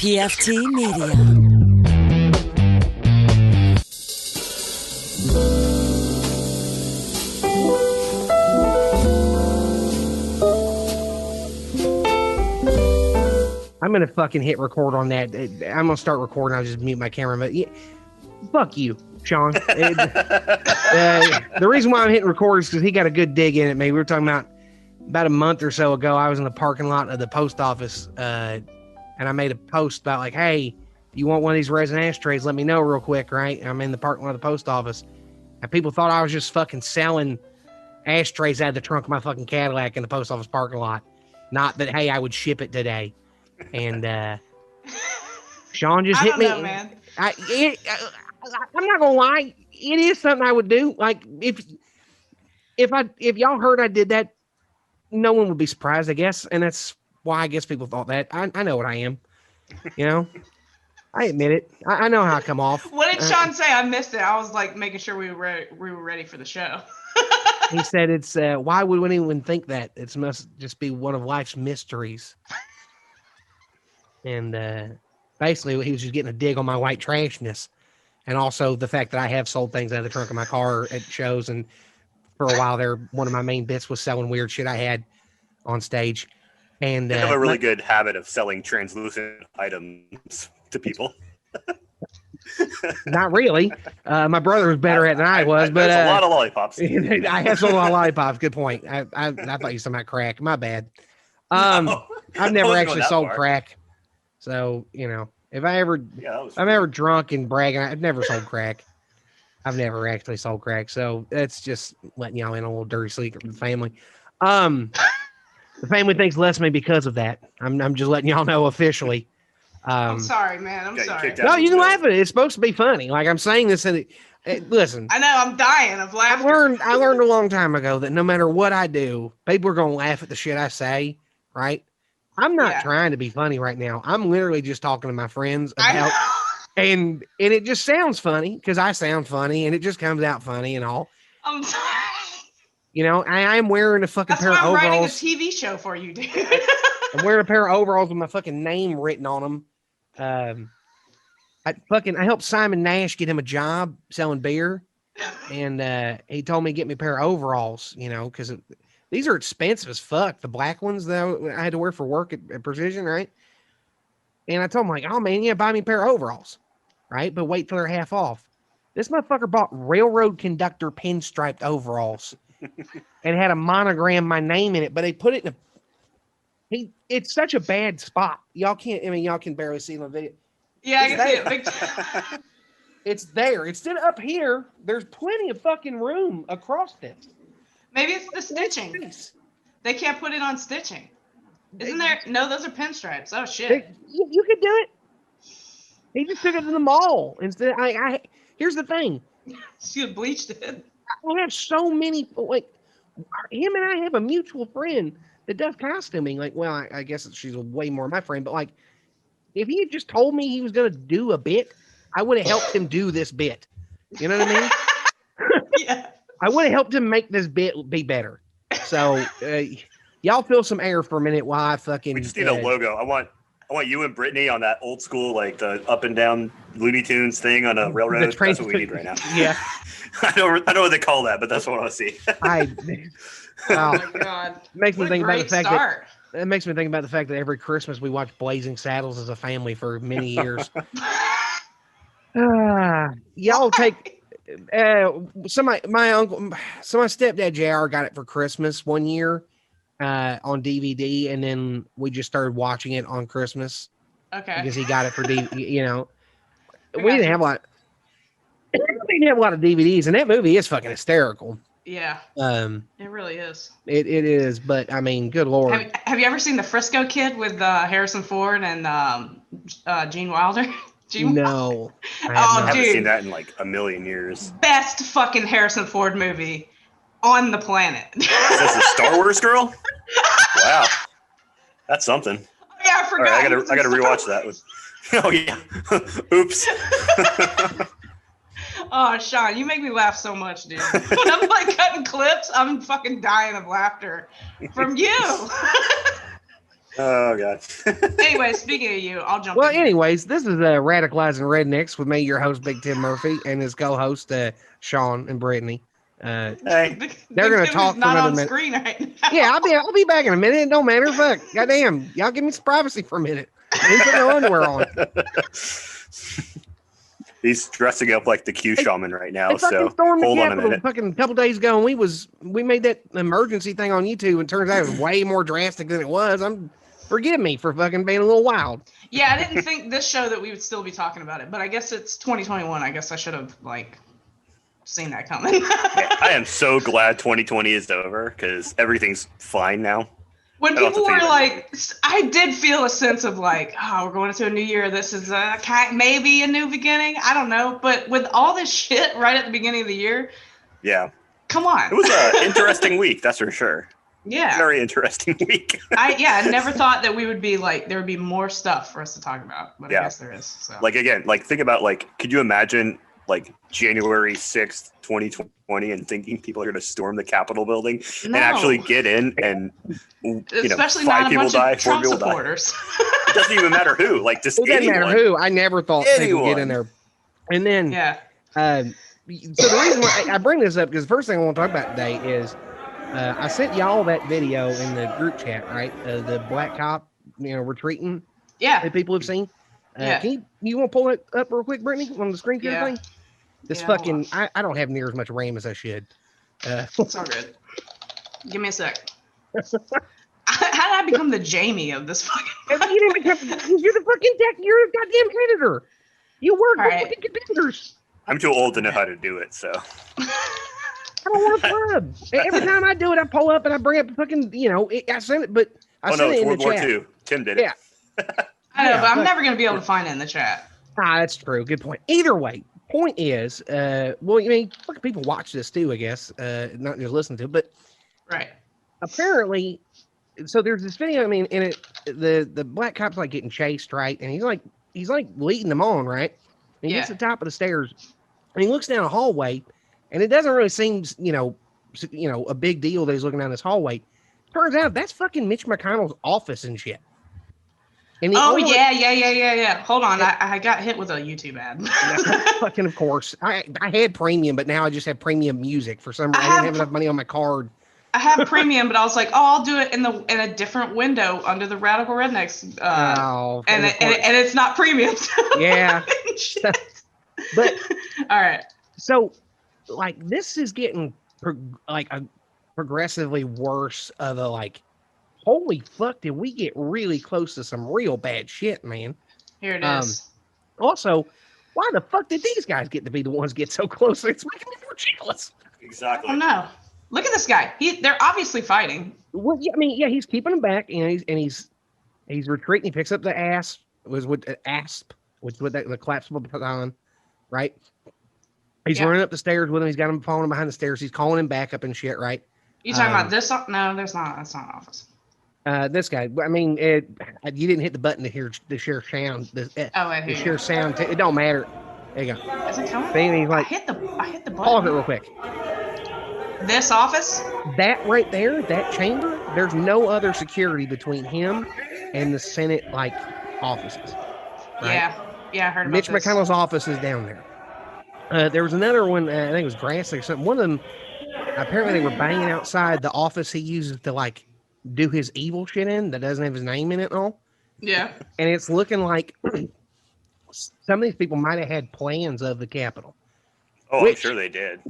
PFT Media. I'm going to fucking hit record on that. I'm going to start recording. I'll just mute my camera. But yeah, fuck you, Sean. The reason why I'm hitting record is because he got a good dig in at me. We were talking about a month or so ago. I was in the parking lot of the post office, and I made a post about like, hey, you want one of these resin ashtrays? Let me know real quick, right? I'm in the parking lot of the post office. And people thought I was just fucking selling ashtrays out of the trunk of my fucking Cadillac in the post office parking lot. Not that, hey, I would ship it today. And Sean just hit me. Know, man. I'm not gonna lie, it is something I would do. Like if y'all heard I did that, no one would be surprised, I guess. And that's why I guess people thought that. I know what I am. You know, I admit it. I know how I come off. What did Sean say? I missed it. I was like making sure we were ready for the show. He said it's why would anyone think that? It must just be one of life's mysteries. And basically, he was just getting a dig on my white trashness, and also the fact that I have sold things out of the trunk of my car at shows. And for a while there, one of my main bits was selling weird shit I had on stage. And you have a really good habit of selling translucent items to people. Not really. My brother was better at it than I was, but a lot of lollipops. I have sold a lot of lollipops. Good point. I thought you were talking about crack. My bad. No, I've never actually sold crack. So, you know, if I'm ever drunk and bragging, I've never sold crack. I've never actually sold crack. So that's just letting y'all in a little dirty secret with the family. The family thinks less of me because of that. I'm just letting y'all know officially. I'm sorry, man. I'm sorry. No, you can laugh at it. It's supposed to be funny. Like I'm saying this and listen. I know, I'm dying of laughter. I learned a long time ago that no matter what I do, people are gonna laugh at the shit I say, right? I'm not trying to be funny right now. I'm literally just talking to my friends about, and it just sounds funny because I sound funny and it just comes out funny and all. I'm sorry. You know, I am wearing a fucking pair of overalls. That's why I'm writing a TV show for you, dude. I'm wearing a pair of overalls with my fucking name written on them. I helped Simon Nash get him a job selling beer, and he told me to get me a pair of overalls. You know, because these are expensive as fuck. The black ones that I had to wear for work at Precision, right? And I told him, like, oh, man, yeah, buy me a pair of overalls, right? But wait till they're half off. This motherfucker bought railroad conductor pinstriped overalls and had a monogram, my name in it, but they put it in it's such a bad spot. Y'all can barely see the video. Yeah, I can see it. It's there. Instead of up here, there's plenty of fucking room across this. Maybe it's the stitching. They can't put it on stitching. Isn't there? No, those are pinstripes. Oh, shit. You could do it. He just took it to the mall. Instead, here's the thing. She had bleached it. I have so many, like, him and I have a mutual friend that does costuming. Like, well, I guess she's way more my friend, but, like, if he had just told me he was going to do a bit, I would have helped him do this bit. You know what I mean? Yeah. I would have helped him make this bit be better. So, y'all feel some air for a minute while I fucking. We just need a logo. I want you and Brittany on that old school, like the up and down Looney Tunes thing on a railroad. That's what we need right now. Yeah. I don't know what they call that, but that's what I want to see. Oh my God. Makes me think about the fact that it makes me think about the fact that every Christmas we watch Blazing Saddles as a family for many years. Y'all take. So my stepdad JR got it for Christmas one year on DVD, and then we just started watching it on Christmas. Okay. Because he got it for DVD. You know, we didn't have a lot. We didn't have a lot of DVDs, and that movie is fucking hysterical. Yeah. It really is. It is, but I mean, good Lord. Have you ever seen The Frisco Kid with Harrison Ford and Gene Wilder? No. I haven't seen that in like a million years. Best fucking Harrison Ford movie on the planet. Is that the Star Wars girl? Wow. That's something. Yeah, I forgot. Right, I gotta rewatch that. Oh yeah. Oops. Oh, Sean, you make me laugh so much, dude. When I'm like cutting clips, I'm fucking dying of laughter from you. Oh god. Anyway, speaking of you, I'll jump Well, in here. anyways, this is Radicalizing Rednecks with me, your host, Big Tim Murphy, and his co-host, Sean and Brittany. Hey. They're gonna Tim talk is for not another on minute. screen right now. Yeah, I'll be back in a minute. It don't matter. Fuck. Goddamn. Y'all give me some privacy for a minute. I need to put no underwear on. He's dressing up like the Q shaman right now, They fucking so stormed the hold on a Capitol minute. fucking a couple days ago, and we made that emergency thing on YouTube, and turns out it was way more drastic than it was. Forgive me for fucking being a little wild. Yeah, I didn't think this show that we would still be talking about it, but I guess it's 2021. I guess I should have seen that coming. Yeah, I am so glad 2020 is over because everything's fine now. When I don't have people to were think like, I did feel a sense of oh, we're going into a new year. This is maybe a new beginning. I don't know. But with all this shit right at the beginning of the year, Yeah. come on. It was an interesting week, that's for sure. Yeah. Very interesting week. I never thought that we would be there would be more stuff for us to talk about, but I guess there is. So. Again, think about could you imagine January 6th, 2020 and thinking people are going to storm the Capitol building and actually get in and especially 5 not a people bunch die, of 4 Trump people supporters. die. It doesn't even matter who, just It doesn't anyone. matter who. I never thought they would get in there. And then, so the reason why I bring this up, because the first thing I want to talk about today is I sent y'all that video in the group chat, right? The black cop, retreating. Yeah. That people have seen. Can you want to pull it up real quick, Brittany, on the screen share thing? This fucking, I don't have near as much RAM as I should. It's all good. Give me a sec. How did I become the Jamie of this fucking? You're the fucking you're a goddamn editor. You work with fucking computers. I'm too old to know how to do it, so. I don't want to club. Every time I do it, I pull up and I bring up fucking, I sent it, but I sent it in the World War chat. II. Tim did it. Yeah. I know, but I'm never going to be able to find it in the chat. That's true. Good point. Either way, point is, fucking people watch this too, I guess, not just listen to it, but right. Apparently, so there's this video. I mean, in it, the black cop's getting chased, right? And he's leading them on, right? And he gets to the top of the stairs, and he looks down a hallway, and it doesn't really seem, a big deal that he's looking down this hallway. Turns out that's fucking Mitch McConnell's office and shit. And yeah. Hold on, I got hit with a YouTube ad. Fucking of course. I had premium, but now I just have premium music for some reason. I didn't have enough money on my card. I have premium, but I was like, I'll do it in a different window under the Radical Rednecks. And it's not premium. So yeah. But all right. So this is getting progressively worse of a holy fuck, did we get really close to some real bad shit, man. Here it is. Also, why the fuck did these guys get to be the ones get so close? It's making me more jealous. Exactly. Oh no. Look at this guy. They're obviously fighting. Well, yeah, he's keeping them back, he's retreating. He picks up the asp, which with the collapsible baton, right? He's running up the stairs with him. He's got him following him behind the stairs. He's calling him back up and shit, right? You talking about this? No, there's not. That's not an office. This guy. I mean, you didn't hit the button to hear the share sound. The share sound. It don't matter. There you go. Is it coming? He's I hit the button. Pause it real quick. This office? That right there, that chamber, there's no other security between him and the Senate offices. Right? Yeah, I heard about Mitch this. McConnell's office is down there. There was another one, I think it was Grassley or something. One of them, apparently they were banging outside the office he uses to do his evil shit in that doesn't have his name in it and all. Yeah. And it's looking like some of these people might have had plans of the Capitol. Oh, I'm sure they did.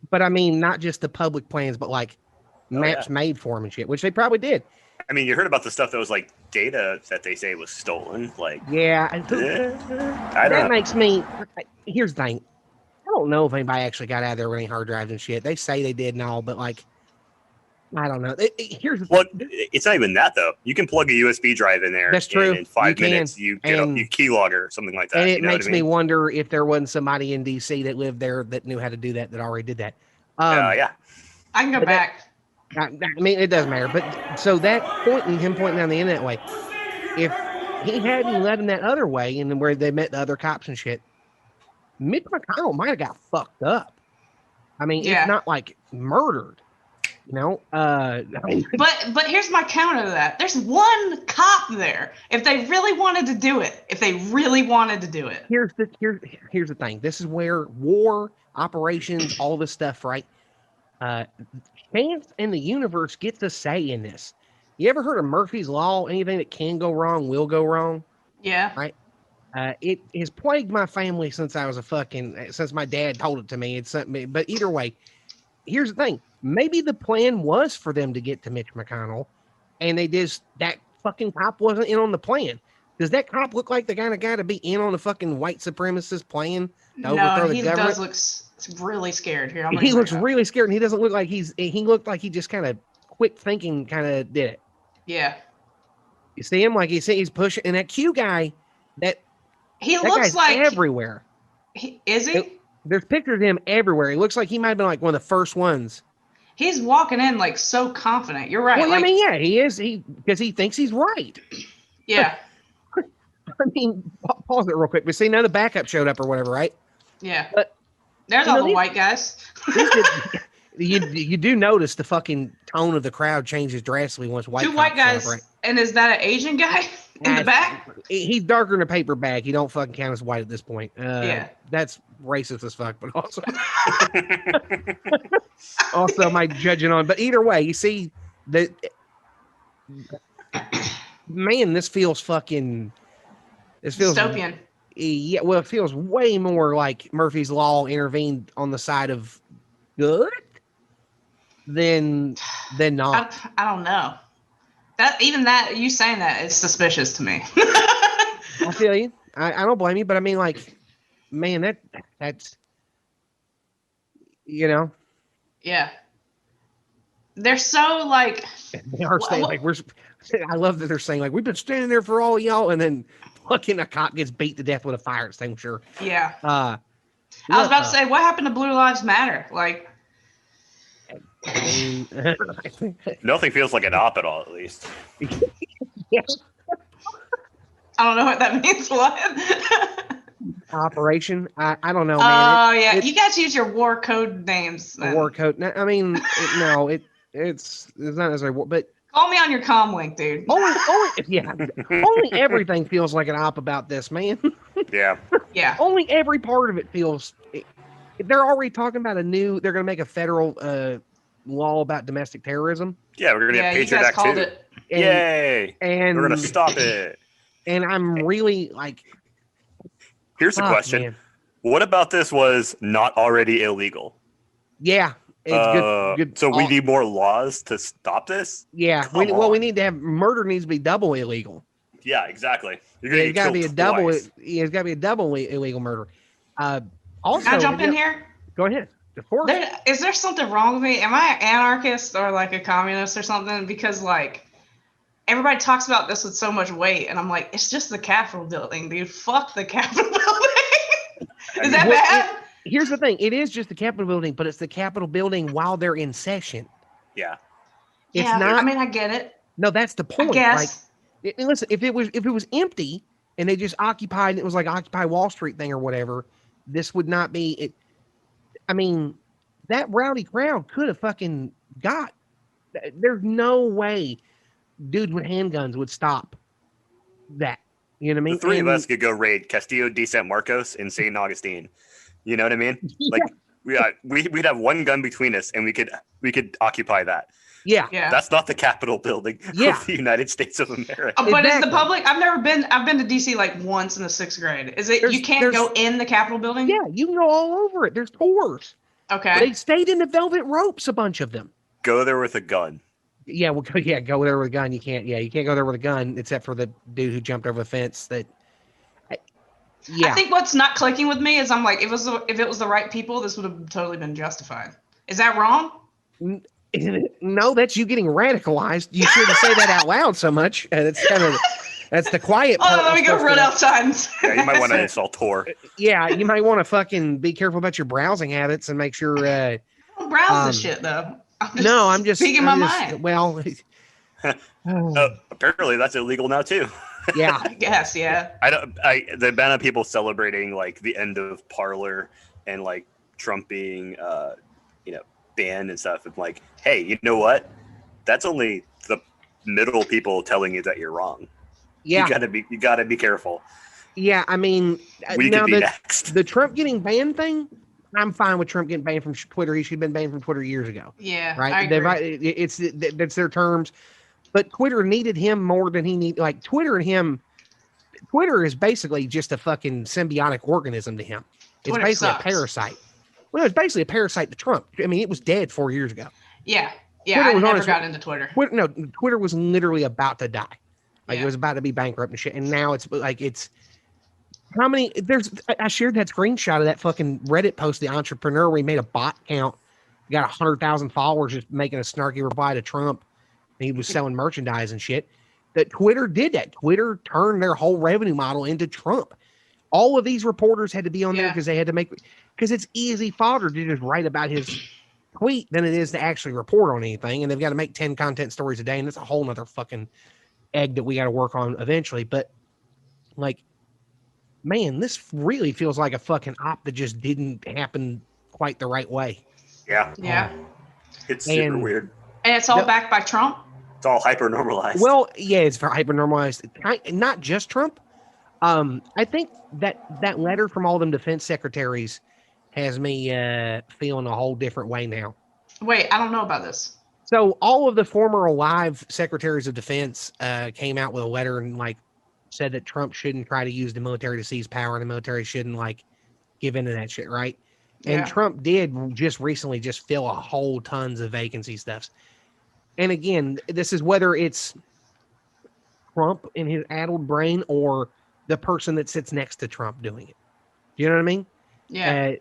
But I mean, not just the public plans, but maps made for them and shit, which they probably did. I mean, you heard about the stuff that was data that they say was stolen. That makes me. Here's the thing. I don't know if anybody actually got out of there with any hard drives and shit. They say they did and all, but I don't know. It's not even that though. You can plug a USB drive in there. That's true. And in 5 minutes, you keylog or something like that. And it makes me wonder if there wasn't somebody in DC that lived there that knew how to do that already did that. I can go back. I mean, it doesn't matter. But so him pointing down the end that way, if he hadn't led him that other way and then where they met the other cops and shit, Mitch McConnell might have got fucked up. I mean, it's not murdered. You know, But here's my counter to that. There's one cop there. If they really wanted to do it, here's the thing. This is where war operations, all this stuff, right? Chance and the universe gets a say in this. You ever heard of Murphy's Law? Anything that can go wrong will go wrong. Yeah. Right. It has plagued my family since I was since my dad told it to me. It's something, but either way, here's the thing. Maybe the plan was for them to get to Mitch McConnell, and that fucking cop wasn't in on the plan. Does that cop look like the kind of guy to be in on the fucking white supremacist plan to overthrow the government? Does look really scared here. He looks really scared, and he doesn't look like he looked like he just kind of quick thinking kind of did it. Yeah. You see him like he's pushing, and that Q guy, that looks like everywhere. Is he? There's pictures of him everywhere. He looks like he might have been like one of the first ones. He's walking in like so confident. You're right. Well, like, I mean, yeah, he is. Because he thinks he's right. Yeah. I mean, pause it real quick. But see, now the backup showed up or whatever, right? Yeah. But there's all the white guys. You do notice the fucking tone of the crowd changes drastically once white. Two white guys, right? And is that an Asian guy in the back? He's darker than a paper bag. He don't fucking count as white at this point. Yeah, that's racist as fuck, but also also my judging on. But either way, you see that man, this feels dystopian. Yeah, well, it feels way more like Murphy's Law intervened on the side of good than not. I don't know. That you saying that is suspicious to me. I feel you. I don't blame you, but I mean, like, man, that's you know. Yeah. They're so like. They are saying like I love that they're saying like we've been standing there for all y'all, and then fucking a cop gets beat to death with a fire extinguisher. Yeah. I was about to say, what happened to Blue Lives Matter? Like. Nothing feels like an op at all, at least. Yeah. I don't know what that means. What? Operation? I don't know, man. Oh, yeah. You guys use your war code names. War code. I mean, it's not necessarily war, but. Call me on your comm link, dude. Only everything feels like an op about this, man. Yeah. Yeah. Only every part of it feels. They're already talking about they're going to make a federal law about domestic terrorism. Yeah, we're going to get Patriot Act 2. Yay! And we're going to stop it. And I'm really like. Here's the question: man. What about this was not already illegal? Yeah. It's good. So we need more laws to stop this? Yeah. We need to have murder needs to be double illegal. Yeah, exactly. It's got to be a double. It's got to be a double illegal murder. Also, can I jump in here? Go ahead. Is there something wrong with me? Am I an anarchist or like a communist or something? Because like everybody talks about this with so much weight, and I'm like, it's just the Capitol building, dude. Fuck the Capitol building. Is that bad? Here's the thing. It is just the Capitol building, but it's the Capitol building while they're in session. Yeah. It's not. I mean, I get it. No, that's the point. I guess. Like, listen, if it was empty and they just occupied, it was like Occupy Wall Street thing or whatever, this would not be it. I mean, that rowdy crowd could have fucking got. There's no way dudes with handguns would stop that. You know what I mean? The three of us could go raid Castillo de San Marcos and St. Augustine. You know what I mean? Like we'd have one gun between us, and we could occupy that. Yeah. That's not the Capitol building of the United States of America. But is the public? I've been to DC like once in the 6th grade. Is it you can't go in the Capitol building? Yeah, you can go all over it. There's tours. Okay. They stayed in the velvet ropes, a bunch of them. Go there with a gun. Yeah, go there with a gun. You can't go there with a gun except for the dude who jumped over the fence. I think what's not clicking with me is I'm like, if it was the right people, this would have totally been justified. Is that wrong? No, that's you getting radicalized. You shouldn't say that out loud so much. That's the quiet part. Oh, let me go run outside. Yeah, you might want to install Tor. Yeah, you might want to fucking be careful about your browsing habits and make sure. I don't browse this shit though. I'm just speaking my mind. Well, apparently that's illegal now too. Yeah, I guess. Yeah. The amount of people celebrating like the end of Parler and like Trump being, banned and stuff. And like, hey, you know what? That's only the middle people telling you that you're wrong. Yeah, you gotta be careful. Yeah, I mean, We now could be next. the Trump getting banned thing, I'm fine with Trump getting banned from Twitter. He should have been banned from Twitter years ago. Yeah, right. I agree. That's their terms, but Twitter needed him more than he needed. Like Twitter and him, Twitter is basically just a fucking symbiotic organism to him. It's Twitter basically sucks. a parasite. Well, it's basically a parasite to Trump. I mean, it was dead 4 years ago. Yeah, Twitter I was never honest- got into Twitter. Twitter was literally about to die. Like Yeah. it was about to be bankrupt and shit. And now it's like how many I shared that screenshot of that fucking Reddit post, the entrepreneur, where he made a bot account, got 100,000 followers just making a snarky reply to Trump. And he was selling merchandise and shit. That Twitter did that. Twitter turned their whole revenue model into Trump. All of these reporters had to be on there because they had to because it's easy fodder to just write about his tweet than it is to actually report on anything. And they've got to make 10 content stories a day. And it's a whole nother fucking egg that we got to work on eventually. But like, man, this really feels like a fucking op that just didn't happen quite the right way. Yeah. Yeah. It's super weird. And it's all backed by Trump? It's all hyper normalized. Well, yeah, it's for hyper normalized. Not just Trump. I think that letter from all them defense secretaries has me feeling a whole different way now. Wait, I don't know about this. So all of the former alive secretaries of defense came out with a letter and like said that Trump shouldn't try to use the military to seize power and the military shouldn't like give into that shit, right? And Yeah. Trump did just recently just fill a whole tons of vacancy stuffs. And again, this is whether it's Trump in his addled brain or the person that sits next to Trump doing it. You know what I mean? Yeah.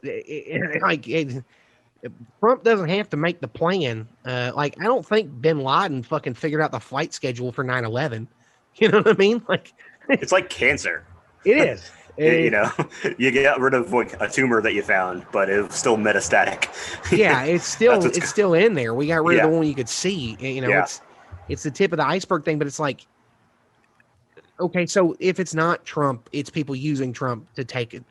Trump doesn't have to make the plan. Like, I don't think bin Laden fucking figured out the flight schedule for 9/11. You know what I mean? Like, it's like cancer. it is. You know, you get rid of like a tumor that you found, but it was still metastatic. Yeah, it's still in there. We got rid of the one you could see. You know, Yeah. it's the tip of the iceberg thing, but it's like, okay, so if it's not Trump, it's people using Trump to take it.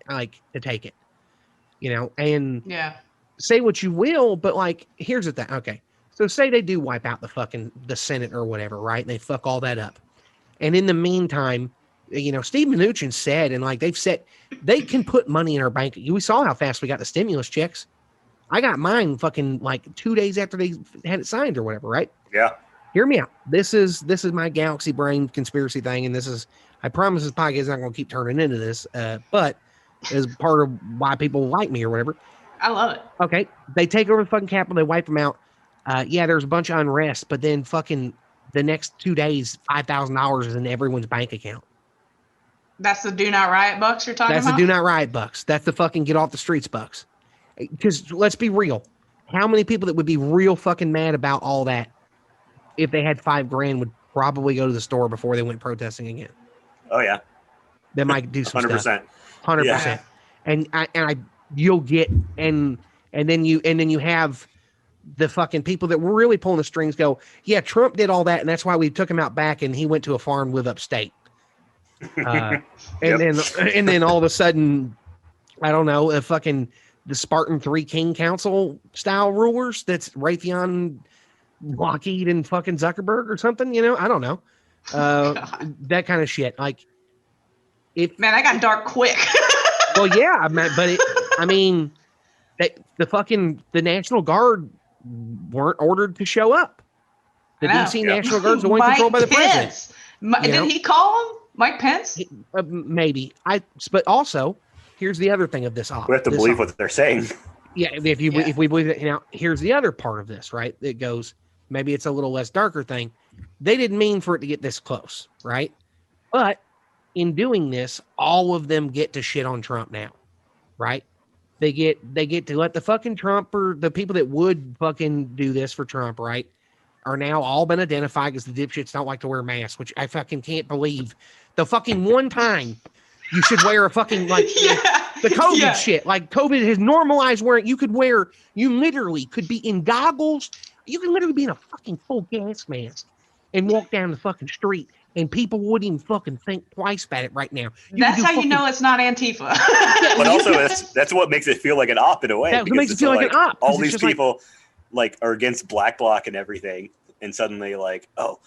You know, and Yeah. say what you will, but like, here's the thing. Okay, so say they do wipe out the Senate or whatever, right? And they fuck all that up, and in the meantime, you know, Steve Mnuchin said, and like they've said, they can put money in our bank. We saw how fast we got the stimulus checks. I got mine fucking like 2 days after they had it signed or whatever, right? Yeah. Hear me out. This is my galaxy brain conspiracy thing, and this is, I promise this podcast is not going to keep turning into this, but as part of why people like me or whatever. I love it. Okay, they take over the fucking Capitol, they wipe them out. Yeah, there's a bunch of unrest, but then fucking the next 2 days, $5,000 is in everyone's bank account. That's the do not riot bucks you're talking That's about? the do not riot bucks. That's the fucking get off the streets bucks. Because let's be real. How many people that would be real fucking mad about all that if they had $5,000 would probably go to the store before they went protesting again? Oh yeah. They might do some 100%. stuff. 100%. Yeah. And you'll get and then you have the fucking people that were really pulling the strings go, yeah, Trump did all that, and that's why we took him out back and he went to a farm live upstate. And then all of a sudden, I don't know, the Spartan 3 King Council style rulers, that's Raytheon, Lockheed, and fucking Zuckerberg or something, you know? I don't know. That kind of shit. Like, Man, that got dark quick. well, yeah, the National Guard weren't ordered to show up. The I know. DC National Guard's the one controlled by the president. Did he call him Mike Pence? Maybe. But also, here's the other thing of this. We have to believe what they're saying. Yeah, if we believe it. Now, here's the other part of this, right? It goes, maybe it's a little less darker thing. They didn't mean for it to get this close, right? But in doing this, all of them get to shit on Trump now, right? They get to let the fucking Trump, or the people that would fucking do this for Trump, right, are now all been identified as the dipshits don't like to wear masks, which I fucking can't believe. The fucking one time you should wear a fucking, like, the COVID shit. Like, COVID has normalized wearing, you literally could be in goggles. You can literally be in a fucking full gas mask and walk down the fucking street, and people wouldn't even fucking think twice about it right now. That's how you know it's not Antifa. But also, that's what makes it feel like an op in a way. That makes it feel like an op. All these people like are against Black Bloc and everything, and suddenly like, oh,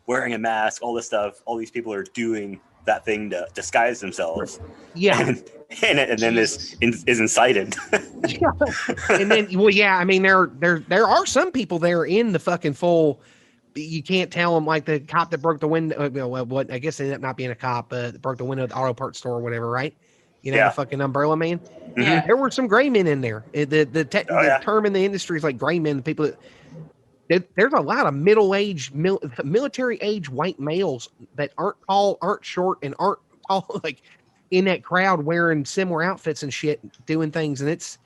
wearing a mask, all this stuff, all these people are doing that thing to disguise themselves. Yeah. And then this is incited. Yeah. And then, well, yeah, I mean, there are some people there in the fucking full. You can't tell them, like the cop that broke the window. Well, what I guess ended up not being a cop, that broke the window of the auto parts store or whatever, right? You know, Yeah. the fucking umbrella man. Yeah. There were some gray men in there. The term in the industry is like gray men. The people there's a lot of middle-aged, military-age white males that aren't tall, aren't short, and aren't tall, like in that crowd wearing similar outfits and shit, doing things, and it's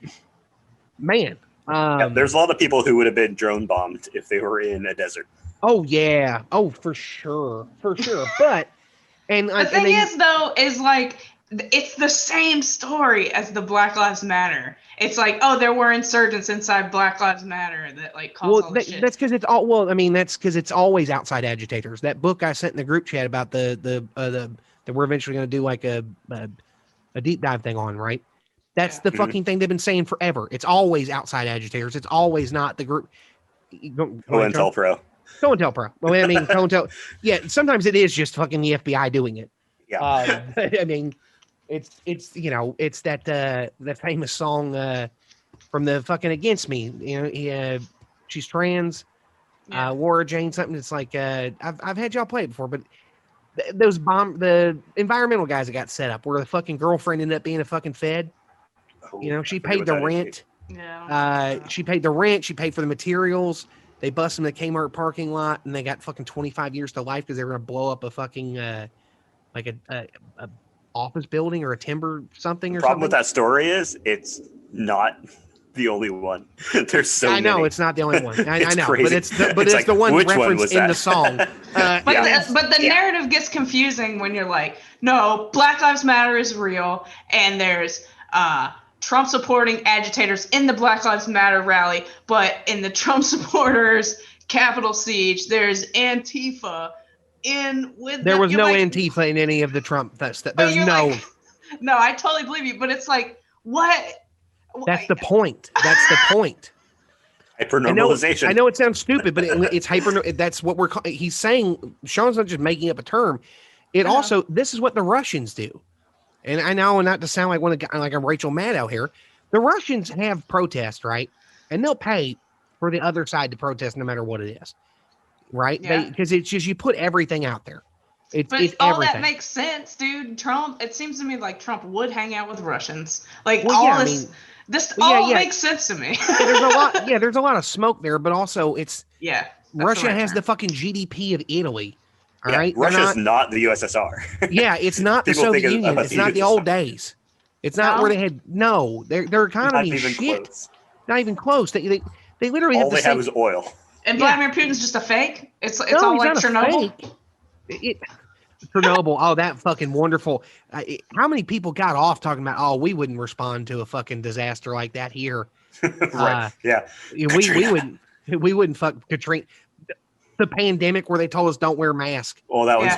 man. There's a lot of people who would have been drone bombed if they were in a desert. Oh yeah, oh for sure. But the thing is though, is like it's the same story as the Black Lives Matter. It's like, oh, there were insurgents inside Black Lives Matter that like caused all the shit. That's because it's all. Well, I mean, that's because it's always outside agitators. That book I sent in the group chat about that we're eventually going to do like a deep dive thing on, right? That's the fucking thing they've been saying forever. It's always outside agitators. It's always not the group. COINTELPRO. COINTELPRO. Well, I mean, COINTEL. Yeah, sometimes it is just fucking the FBI doing it. Yeah. I mean, it's you know, it's that famous song from the fucking Against Me. You know, she's trans. Laura Jane something. It's like I've had y'all play it before, but the environmental guys that got set up where the fucking girlfriend ended up being a fucking Fed. You know, she paid the rent. She paid the rent. She paid for the materials. They bust them in the Kmart parking lot, and they got fucking 25 years to life because they were gonna blow up a fucking like a office building or a timber something. The problem with that story is it's not the only one. There's so many. I know it's not the only one. I know, crazy. but it's like, the one referenced in the song. But the narrative gets confusing when you're like, no, Black Lives Matter is real, and there's Trump supporting agitators in the Black Lives Matter rally, but in the Trump supporters Capitol siege, there's Antifa in with. There was no Antifa in any of the Trump. There's no. Like, no, I totally believe you, but it's like, what? That's the point. That's the point. Hypernormalization. I know it sounds stupid, but it's hyper. That's what he's saying. Sean's not just making up a term. It also, this is what the Russians do. And I know, not to sound like I'm Rachel Maddow here, the Russians have protests, right? And they'll pay for the other side to protest no matter what it is, right? Because it's just, you put everything out there. It's all everything. That makes sense, dude. Trump, it seems to me like Trump would hang out with Russians. Like this makes sense to me. There's a lot of smoke there, but also it's Russia has the fucking GDP of Italy. All right, Russia's not the USSR. Yeah, it's not the Soviet Union. It's not the old days. It's not where they had their economy is shit. Close. Not even close. They literally all they have is oil. And Vladimir Putin's just a fake. It's all like Chernobyl. Chernobyl. Oh, that fucking wonderful. How many people got off talking about? Oh, we wouldn't respond to a fucking disaster like that here. Right. We wouldn't fuck Katrina. The pandemic where they told us don't wear masks. Oh, that was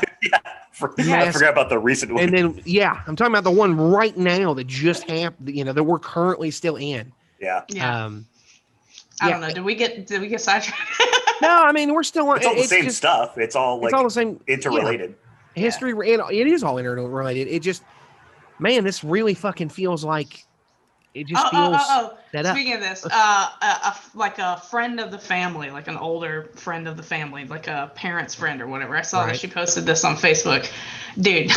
I forgot about the recent one. And then I'm talking about the one right now that just happened. You know, that we're currently still in. Yeah. I don't know. Did we get sidetracked? No, I mean we're still on. It's all the same stuff. It's all the same interrelated. History. It is all interrelated. It just, man, this really fucking feels like. It just feels set up. Speaking of this, like a friend of the family, like an older friend of the family, like a parent's friend or whatever. I saw that she posted this on Facebook. Dude,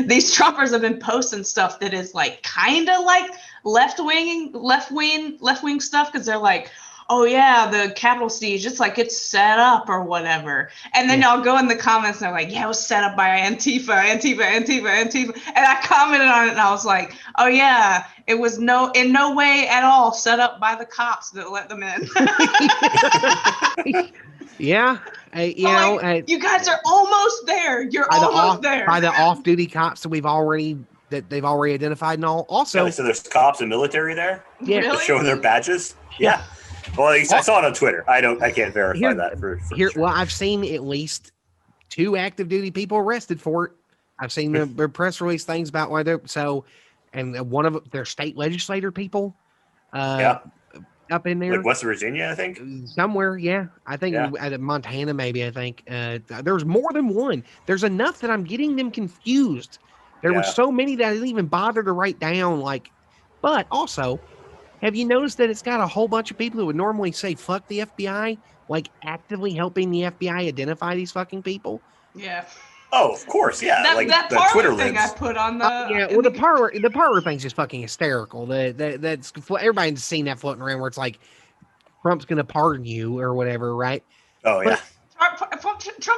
these Trumpers have been posting stuff that is like kind of like left wing stuff because they're like, oh yeah, the Capitol siege, it's like it's set up or whatever. And then y'all go in the comments and they're like, yeah, it was set up by Antifa. And I commented on it and I was like, oh yeah, it was in no way at all set up by the cops that let them in. You guys are almost there. You're almost there. By the off-duty cops that they've already identified and all. Also, so there's cops and military there. Yeah, really? Showing their badges. Yeah. Well, I saw it on Twitter. I can't verify that for sure. Well, I've seen at least 2 active duty people arrested for it. I've seen the press release things about why they're and one of their state legislator people. up in there. Like West Virginia, I think. Somewhere, yeah. I think at Montana, maybe. I think there's more than one. There's enough that I'm getting them confused. There were so many that I didn't even bother to write down. But also, have you noticed that it's got a whole bunch of people who would normally say "fuck the FBI," like actively helping the FBI identify these fucking people? Yeah. Oh, of course, yeah. That the Parler Twitter thing lids. I put on the the Parler thing's just fucking hysterical. That's everybody's seen that floating around where it's like Trump's gonna pardon you or whatever, right? Oh yeah. Trump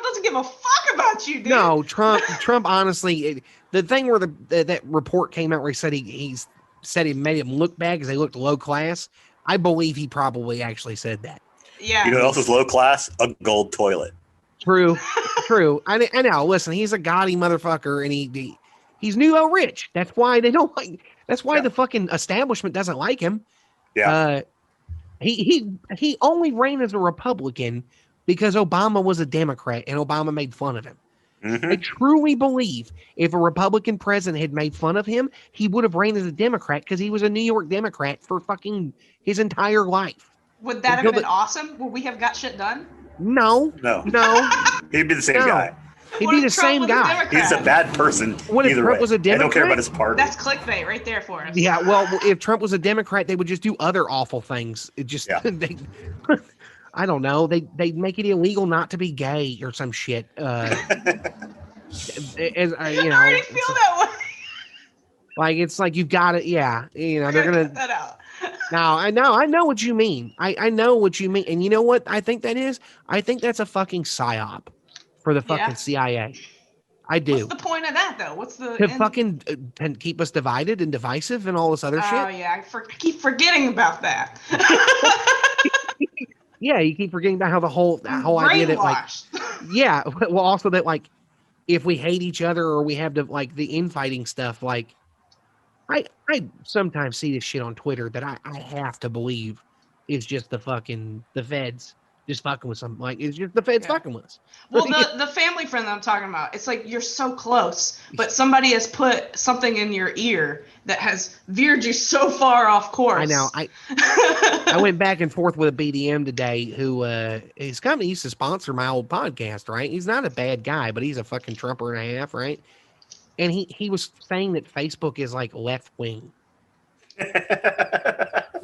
doesn't give a fuck about you, dude. No, Trump honestly, the thing where that report came out where he said he said it made him look bad because they looked low class. I believe he probably actually said that. Yeah. You know what else is low class? A gold toilet. True. I know. Listen, he's a gaudy motherfucker, and he's nouveau rich. That's why they don't like. That's why the fucking establishment doesn't like him. Yeah. He only ran as a Republican because Obama was a Democrat, and Obama made fun of him. Mm-hmm. I truly believe if a Republican president had made fun of him, he would have ran as a Democrat because he was a New York Democrat for fucking his entire life. Would that have been awesome? Would we have got shit done? No. He'd be the same guy. He'd be the same guy. He's a bad person. What if Trump was a Democrat? I don't care about his party. That's clickbait right there for us. Yeah, well, if Trump was a Democrat, they would just do other awful things. It just, I don't know. They'd make it illegal not to be gay or some shit. I already feel that way. Like it's like you've got it. Yeah, they're gonna cut that out. Now I know what you mean. I know what you mean, and you know what I think that is? I think that's a fucking psyop for the fucking CIA. I do. What's the point of that though? What's the fucking keep us divided and divisive and all this other shit? Oh yeah, I keep forgetting about that. Yeah, you keep forgetting about how the whole idea that well, also that like if we hate each other or we have the infighting stuff, like I sometimes see this shit on Twitter that I have to believe is just the feds just fucking with something. Like it's just the feds fucking with us. Well, the family friend that I'm talking about, it's like you're so close, but somebody has put something in your ear that has veered you so far off course. I know. I went back and forth with a BDM today who his company used to sponsor my old podcast, right? He's not a bad guy, but he's a fucking Trumper and a half, right? And he was saying that Facebook is like left wing.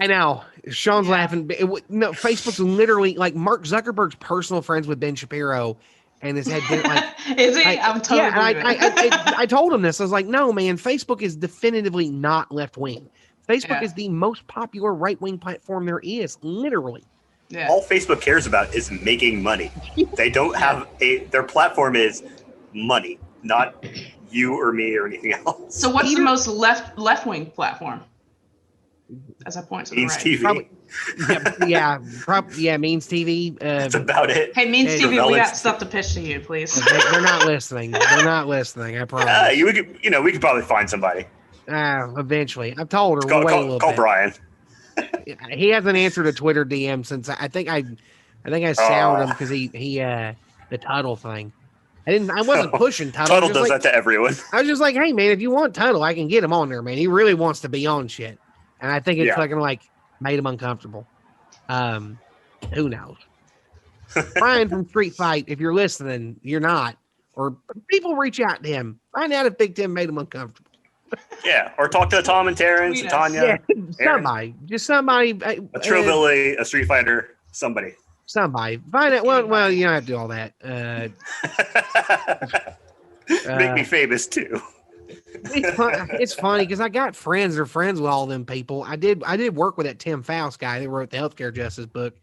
I know. Sean's laughing. No, Facebook's literally like Mark Zuckerberg's personal friends with Ben Shapiro, and has had like. Is he? I'm totally. Yeah, I told him this. I was like, no, man. Facebook is definitively not left wing. Facebook is the most popular right wing platform there is, literally. Yeah. All Facebook cares about is making money. They don't have their platform is money, not you or me or anything else. So what's the most left wing platform? As I point to the Means right. TV. Means TV. That's about it. Hey, Means TV, we got stuff to pitch to you, please. They're not listening. They're not listening. I promise. We could probably find somebody. Eventually. I've told her. Call Brian. He hasn't answered a Twitter DM since I think I soured him because he the Tuttle thing. I wasn't pushing Tuttle. Tuttle does that to everyone. I was just like, hey man, if you want Tuttle, I can get him on there, man. He really wants to be on shit. And I think it's fucking like made him uncomfortable. Who knows? Brian from Street Fight, if you're listening, you're not. Or people reach out to him. Find out if Big Tim made him uncomfortable. Yeah, or talk to Tom and Terrence and Tanya. Yeah, somebody. Just somebody. A Trillbilly, a Street Fighter, somebody. Somebody. Find out. Well, you don't have to do all that. Make me famous too. It's funny because I got friends that are friends with all them people. I did work with that Tim Faust guy that wrote the healthcare justice book.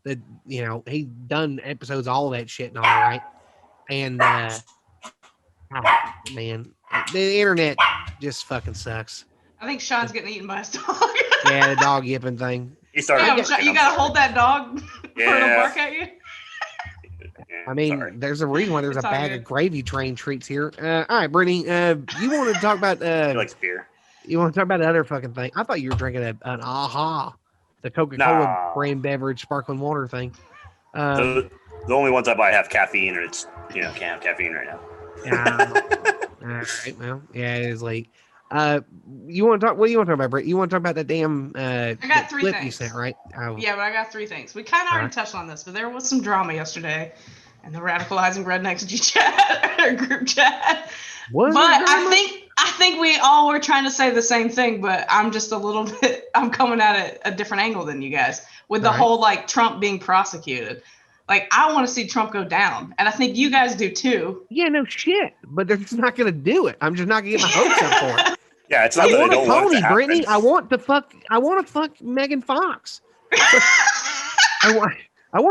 That he done episodes all of that shit and all right. And man, the internet just fucking sucks. I think Sean's getting eaten by his dog. Yeah, the dog yipping thing. He started. You gotta hold that dog for it to bark at you. I mean, there's a reason why there's a bag of gravy train treats here. All right, Brittany, you want to talk about? He likes beer. You want to talk about the other fucking thing? I thought you were drinking an AHA, the Coca-Cola brand beverage sparkling water thing. The only ones I buy have caffeine, and it's can't have caffeine right now. All right, well, yeah, it is late. You want to talk? What do you want to talk about, Brett? You want to talk about that damn I got three clip things. you sent, right? Yeah, but I got 3 things. We kind of already touched on this, but there was some drama yesterday in the Radicalizing Rednecks G chat or group chat. Was But there drama? I think we all were trying to say the same thing, but I'm just a little bit. I'm coming at it a different angle than you guys with the whole like Trump being prosecuted. Like I want to see Trump go down, and I think you guys do too. Yeah, no shit. But they're just not going to do it. I'm just not going to get my hopes up for it. Yeah, it's not that I don't want it to happen. Brittany. I want to fuck Megan Fox. I want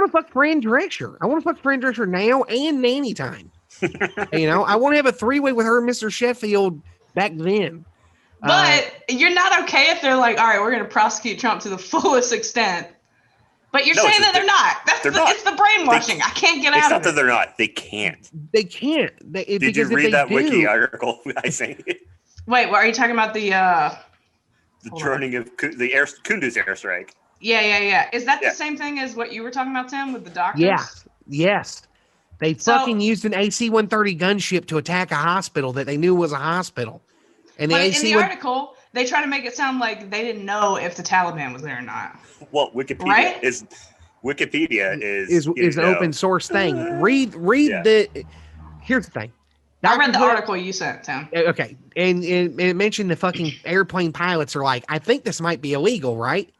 to fuck Fran Drescher. I want to fuck Fran Drescher now and nanny time. You know, I want to have a 3-way with her and Mr. Sheffield back then. But you're not okay if they're like, all right, we're going to prosecute Trump to the fullest extent. But you're saying that they're not. It's the brainwashing. I can't get out of it. It's not that they're not. They can't. They can't. Did you read that wiki article I sent you? Wait, what are you talking about? The turning of the Kunduz airstrike. Yeah. Is that the same thing as what you were talking about, Tim, with the doctors? Yeah. Yes. They fucking used an AC-130 gunship to attack a hospital that they knew was a hospital. And in the article, they try to make it sound like they didn't know if the Taliban was there or not. Well, Wikipedia is an open source thing. Read the. Here's the thing. I read the article you sent, Tim. Okay, and it mentioned the fucking airplane pilots are like, I think this might be illegal, right?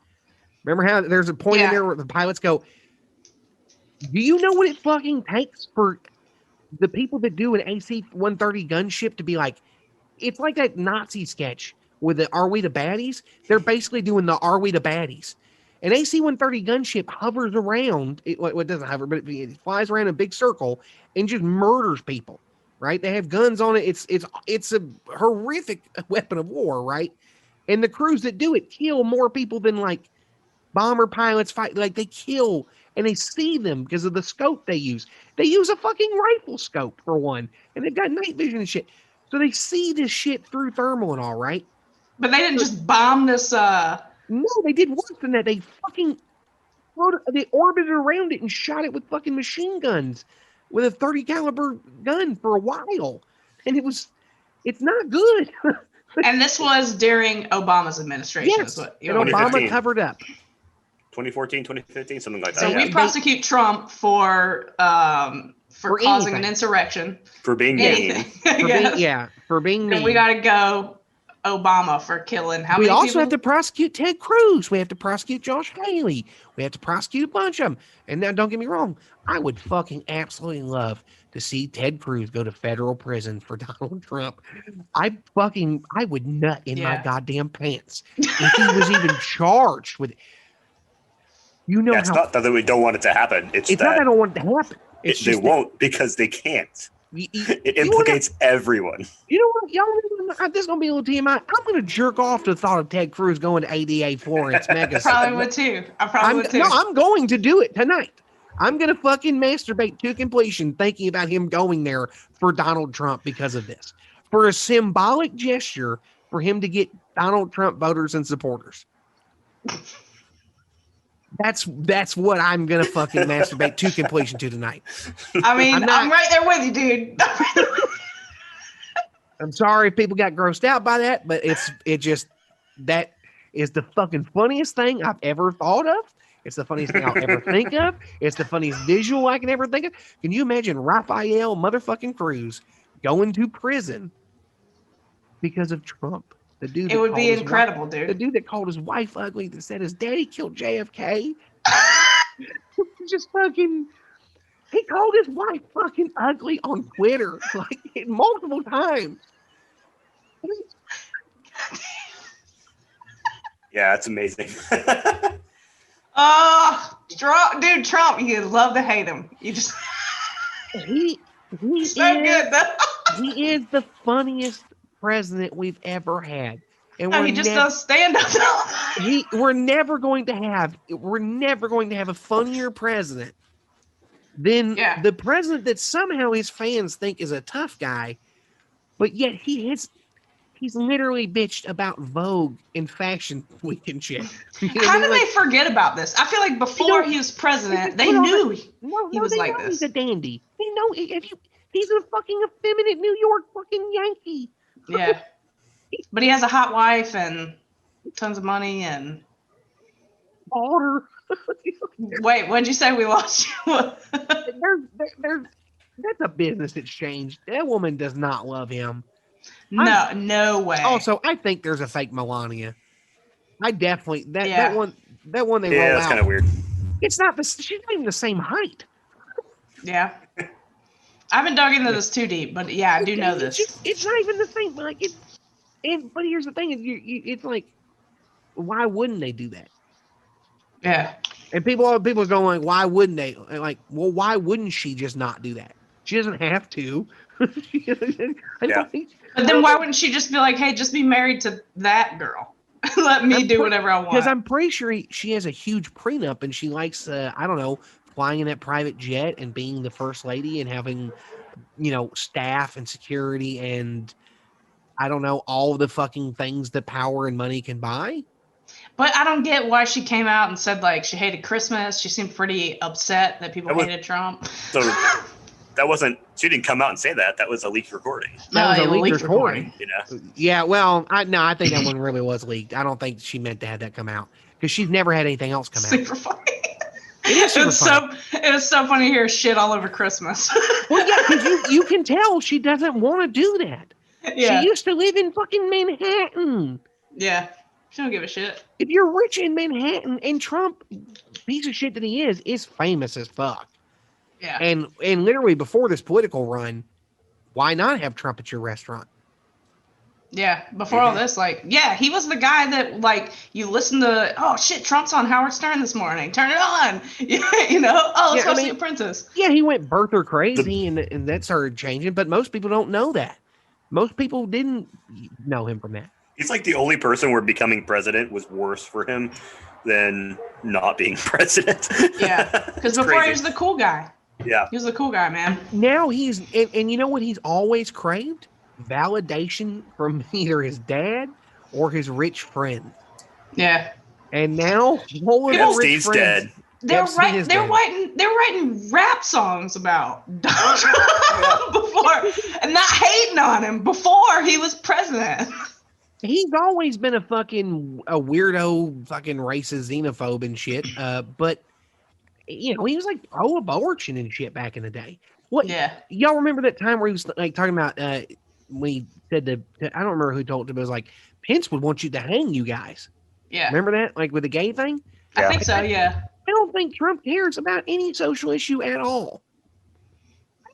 Remember how there's a point in there where the pilots go, do you know what it fucking takes for the people that do an AC-130 gunship to be like, it's like that Nazi sketch with the Are We the Baddies? They're basically doing the Are We the Baddies. An AC-130 gunship hovers around, it doesn't hover, but it flies around in a big circle and just murders people, right? They have guns on it. It's a horrific weapon of war, right? And the crews that do it kill more people than like bomber pilots fight. Like they kill, and they see them because of the scope they use. They use a fucking rifle scope for one, and they've got night vision and shit. So they see this shit through thermal and all, right? But they didn't just bomb this. No, they did worse than that. They fucking they orbited around it and shot it with fucking machine guns with a 30 caliber gun for a while, and it's not good. And this was during Obama's administration. Yes, and Obama covered up. 2014, 2015, something like that. So we prosecute Trump for causing an insurrection. For being mean. For being mean. And we got to go Obama for killing how many people? We also have to prosecute Ted Cruz. We have to prosecute Josh Haley. We have to prosecute a bunch of them. And now, don't get me wrong, I would fucking absolutely love to see Ted Cruz go to federal prison for Donald Trump. I would nut in my goddamn pants if he was even charged with it. You know, it's not that we don't want it to happen. It's not that I don't want it to happen. They won't because they can't. It implicates everyone. You know what, y'all? This is gonna be a little TMI. I'm gonna jerk off to the thought of Ted Cruz going to ADA Florence Mega. Probably would too. I probably would too. No, I'm going to do it tonight. I'm gonna fucking masturbate to completion thinking about him going there for Donald Trump because of this. For a symbolic gesture for him to get Donald Trump voters and supporters. That's what I'm gonna fucking masturbate to completion to tonight. I mean, I'm right there with you, dude. I'm sorry if people got grossed out by that, but that is the fucking funniest thing I've ever thought of. It's the funniest thing I'll ever think of. It's the funniest visual I can ever think of. Can you imagine Rafael motherfucking Cruz going to prison because of Trump? The dude. It would be incredible, dude. The dude that called his wife ugly, that said his daddy killed JFK. Just fucking. He called his wife fucking ugly on Twitter like multiple times. Yeah, it's amazing. Trump, you love to hate him. You just he so good though. He is the funniest president we've ever had. And he just does stand up. We're never going to have a funnier president than the president that somehow his fans think is a tough guy, but yet he's literally bitched about Vogue and Fashion Week and shit. How did they forget about this? I feel like before he was president, they knew he was like this. He's a dandy. They know he's a fucking effeminate New York fucking Yankee. Yeah. But he has a hot wife and tons of money and. Water. Wait, what'd you say we lost you? There's that's a business exchange. That woman does not love him. No way. Also, I think there's a fake Melania. I definitely that one they roll out. That's kind of weird. It's not the she's not even the same height. Yeah. I haven't dug into this too deep, but yeah, I do know this. It's not even the same. Like but here's the thing: is it's like, why wouldn't they do that? Yeah. And people are going like, why wouldn't they? Like, well, why wouldn't she just not do that? She doesn't have to. But then why wouldn't she just be like, hey, just be married to that girl? Let me do whatever I want. Because I'm pretty sure she has a huge prenup and she likes, I don't know, flying in that private jet and being the first lady and having, staff and security and, I don't know, all the fucking things that power and money can buy. But I don't get why she came out and said, like, she hated Christmas. She seemed pretty upset that people hated Trump. So she didn't come out and say that. That was a leaked recording. That was a leaked recording. Yeah, well, I think that one really was leaked. I don't think she meant to have that come out because she's never had anything else come out. Super funny. It was so funny to hear shit all over Christmas. Well, yeah, because you can tell she doesn't want to do that. Yeah. She used to live in fucking Manhattan. Yeah. She don't give a shit. If you're rich in Manhattan, and Trump, piece of shit that he is famous as fuck. Yeah. And literally before this political run, why not have Trump at your restaurant? Yeah. Before all this, he was the guy that you listen to, oh shit, Trump's on Howard Stern this morning. Turn it on. Let's go see Apprentice. Yeah, he went birther crazy and that started changing, but most people don't know that. Most people didn't know him from that. He's like the only person where becoming president was worse for him than not being president. Yeah, because before he was the cool guy. Yeah. He was the cool guy, man. Now he's, and you know what he's always craved? Validation from either his dad or his rich friend. Yeah. And now, Steve's dead. They're writing rap songs about Donald Trump before, and not hating on him before he was president. He's always been a weirdo, fucking racist, xenophobe and shit. But he was like pro-abortion and shit back in the day. What? Yeah. Y'all remember that time where he was like talking about when he said I don't remember who told him, but it was like Pence would want you to hang you guys. Yeah. Remember that? Like with the gay thing? I think so. Yeah. I don't think Trump cares about any social issue at all.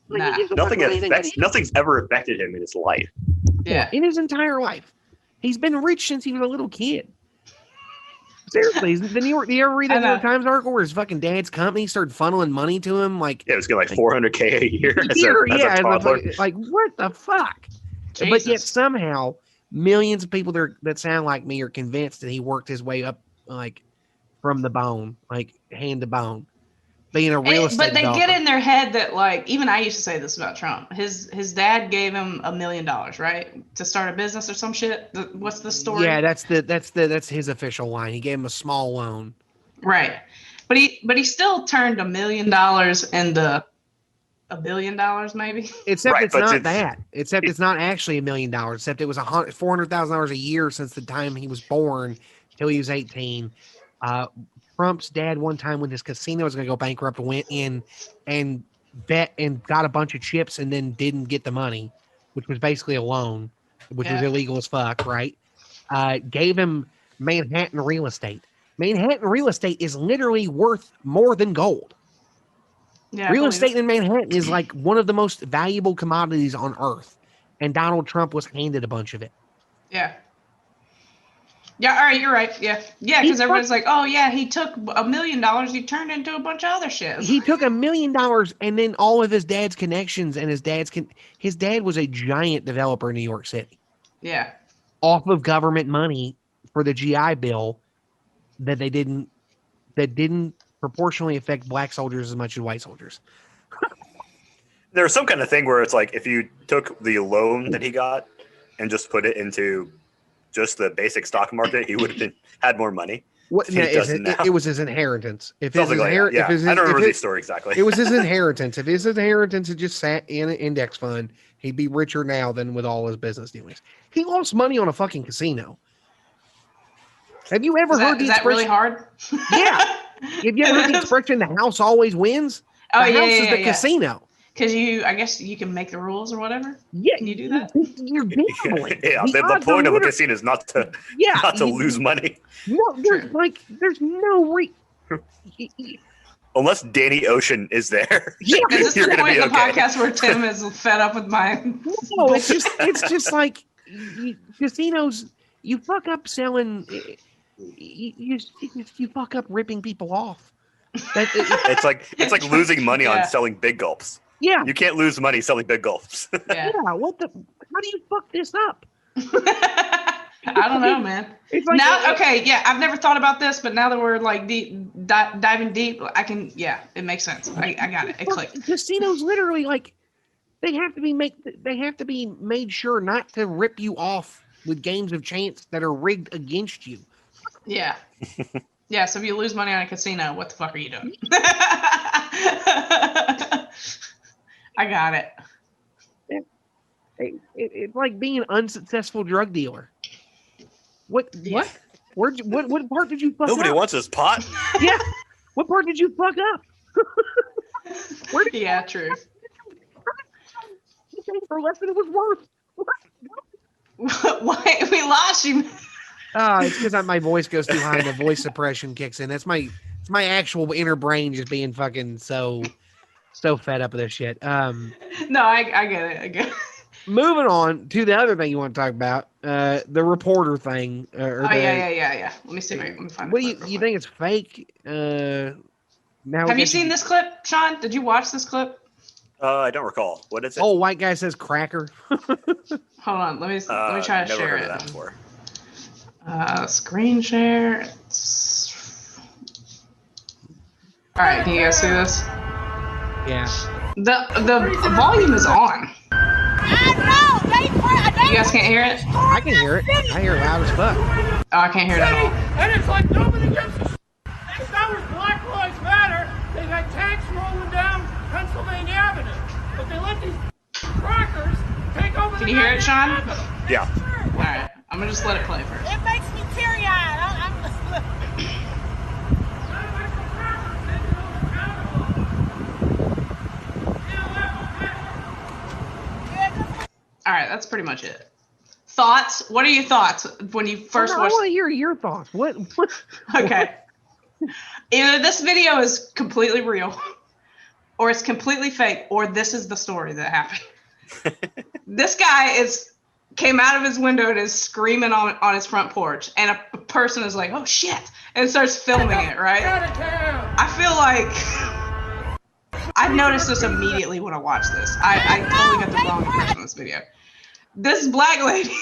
Nah. Nothing's ever affected him in his life. Yeah. In his entire life. He's been rich since he was a little kid. Seriously, do you ever read that New York Times article where his fucking dad's company started funneling money to him? Like, it was getting like $400K a year as a toddler. Like, what the fuck? Jesus. But yet somehow millions of people that sound like me are convinced that he worked his way up like from the bone, like hand to bone. Being a real estate but they developer. get in their head that even I used to say this about Trump. His dad gave him $1 million, right, to start a business or some shit. What's the story? Yeah, that's his official line. He gave him a small loan, right? But he still turned $1 million into $1 billion, maybe. Except it's not that. Except it's not actually $1 million. Except it was $400,000 a year since the time he was born till he was 18. Trump's dad one time when his casino was going to go bankrupt went in and bet and got a bunch of chips and then didn't get the money, which was basically a loan, which was illegal as fuck, right? Gave him Manhattan real estate. Manhattan real estate is literally worth more than gold. Yeah, real estate in Manhattan is like one of the most valuable commodities on earth. And Donald Trump was handed a bunch of it. Yeah. Yeah, all right, you're right. Yeah, because everyone's like, oh, yeah, he took $1 million. He turned into a bunch of other shit. He took $1 million and then all of his dad's connections and his dad was a giant developer in New York City. Yeah. Off of government money for the GI Bill that didn't proportionally affect black soldiers as much as white soldiers. There's some kind of thing where it's like if you took the loan that he got and just put it into just the basic stock market, he would have had more money. What? He No, doesn't now. it was his inheritance. If his Something like that. Yeah, I don't remember the story exactly. It was his inheritance. If his inheritance had just sat in an index fund, he'd be richer now than with all his business dealings. He lost money on a fucking casino. Have you ever heard the Is that really hard? Yeah. Have you ever heard the expression, the house always wins? Oh, The yeah, house yeah, is the yeah. casino. Because I guess you can make the rules or whatever. Yeah. Can you do that? You're gambling. Yeah, the point of a casino is not to lose money. No, there's no Unless Danny Ocean is there. Yeah, is this you're the gonna point be in the okay. podcast where Tim is fed up with my? No, it's just like casinos. You fuck up selling. You fuck up ripping people off. It's like losing money on selling big gulps. Yeah, you can't lose money selling big gulps. Yeah. What the? How do you fuck this up? I don't know, man. It's like now, okay, yeah, I've never thought about this, but now that we're like diving deep, I can, yeah, it makes sense. I got it. It clicked. Casinos literally they have to be made sure not to rip you off with games of chance that are rigged against you. Yeah. Yeah, so if you lose money on a casino, what the fuck are you doing? I got it. It's like being an unsuccessful drug dealer. What? What part did you fuck up? Nobody wants this pot. Yeah. What part did you fuck up? Yeah, true. For less than it was worth. Why we lost you? It's because my voice goes too high and the voice suppression kicks in. It's my actual inner brain just being fucking so fed up with this shit. No, I get it. I get it. Moving on to the other thing you want to talk about, the reporter thing. Yeah. Let me see. Let me find. What do you think it's fake? Now have you seen this clip, Sean? Did you watch this clip? I don't recall. What is it? Oh, white guy says cracker. Hold on. Let me try to never share heard it. of that before. Screen share. All right, can you guys see this? Yeah. The volume is on. You guys can't hear it? I can hear it. I hear it loud as fuck. Oh, I can't hear it at all. And it's like nobody gives a shit. Next hour's Black Lives Matter. They've had tanks rolling down Pennsylvania Avenue. But they let these crackers take over Can you hear it, Sean? Yeah. All right. I'm going to just let it play first. It makes me teary-eyed. All right, that's pretty much it. Thoughts? What are your thoughts when you first watched? I want to hear your thoughts. What? Okay. Either this video is completely real, or it's completely fake, or this is the story that happened. This guy came out of his window and is screaming on his front porch, and a person is like, "Oh shit!" and starts filming it. Right? I feel like I noticed this immediately when I watched this. I totally got the wrong impression of this video. This black lady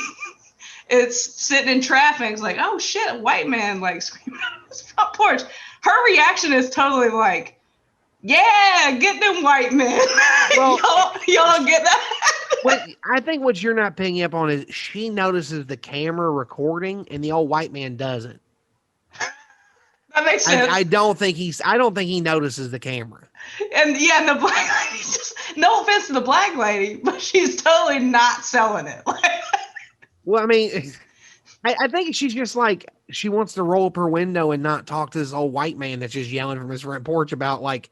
is sitting in traffic. It's like, "Oh shit!" A white man like screaming on his front porch. Her reaction is totally like, "Yeah, get them white men." Well, y'all get that? I think what you're not picking up on is she notices the camera recording and the old white man doesn't. That makes sense. I don't think he notices the camera. And the black lady just, no offense to the black lady, but she's totally not selling it. Well, I mean, I think she's just like, she wants to roll up her window and not talk to this old white man that's just yelling from his front porch about like,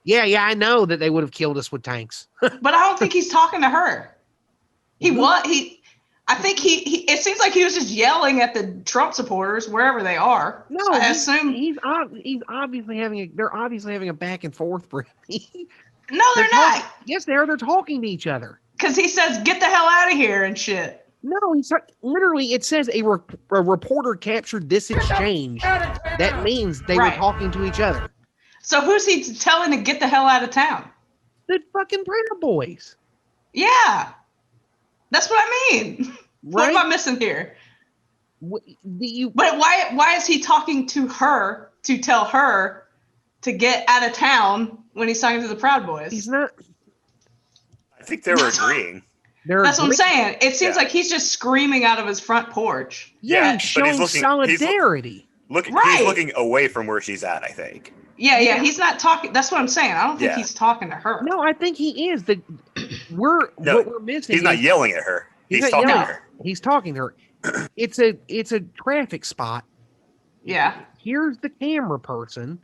yeah, I know that they would have killed us with tanks. But I don't think he's talking to her. I think it seems like he was just yelling at the Trump supporters wherever they are. No, I assume he's obviously they're obviously having a back and forth. No, they're not. Yes, they are. They're talking to each other. Because he says, "Get the hell out of here" and shit. No, literally. It says a reporter captured this exchange. That means they were talking to each other. So who's he telling to get the hell out of town? The fucking Proud Boys. Yeah, that's what I mean. What am I missing here? But why is he talking to her to tell her to get out of town when he's talking to the Proud Boys? He's not. I think they were agreeing. That's what I'm saying. It seems like he's just screaming out of his front porch. Yeah, he's showing solidarity. Right. He's looking away from where she's at, I think. Yeah. He's not talking. That's what I'm saying. I don't think Yeah. he's talking to her. No, I think he is. What we're missing. He's not yelling at her. He's talking to her. He's talking to her. It's a traffic spot. Yeah. Here's the camera person.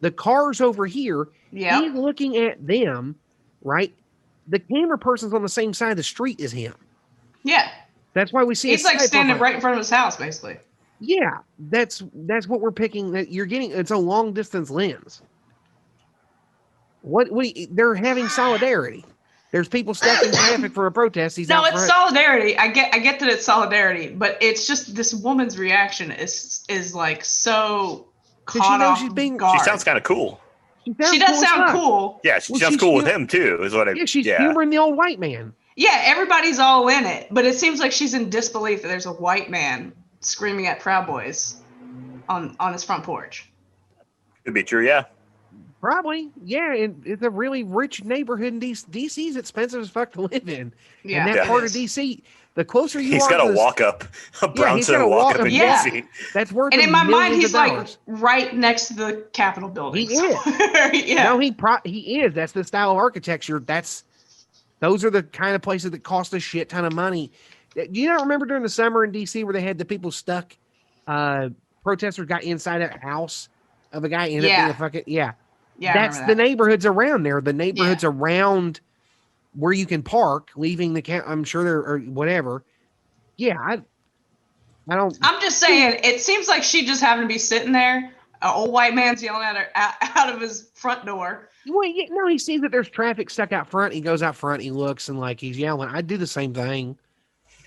The car's over here. Yeah. He's looking at them, right? The camera person's on the same side of the street as him. Yeah. That's why we see. He's like standing right in front of his house, basically. Yeah, that's what we're picking. That you're getting. It's a long distance lens. They're having solidarity. There's people stuck in traffic for a protest. He's no, it's solidarity. I get that it's solidarity, but it's just this woman's reaction is like so caught off guard. She sounds kind of cool. She does sound cool. Yeah, she sounds cool with him too. Is what I. Yeah, she's humoring the old white man. Yeah, everybody's all in it, but it seems like she's in disbelief that there's a white man screaming at Proud Boys on his front porch. Could be true, yeah. Probably, yeah. It's a really rich neighborhood in DC. DC's expensive as fuck to live in. Yeah, and that part of DC, the closer you he's are, got to walk up a brownstone walk up in DC. That's worth. And in my mind, he's like dollars. Right next to the Capitol building. He is. Yeah. No, he is. That's the style of architecture. Those are the kind of places that cost a shit ton of money. Do you not remember during the summer in DC where they had the people stuck? Protesters got inside a house of a guy in a fucking Yeah, that's the neighborhoods around there. The neighborhoods around where you can park, leaving the camp. I'm sure there or whatever. Yeah, I don't. I'm just saying. It seems like she just happened to be sitting there. An old white man's yelling at her out of his front door. Well, yeah, no, he sees that there's traffic stuck out front. He goes out front. He looks and like he's yelling. I'd do the same thing.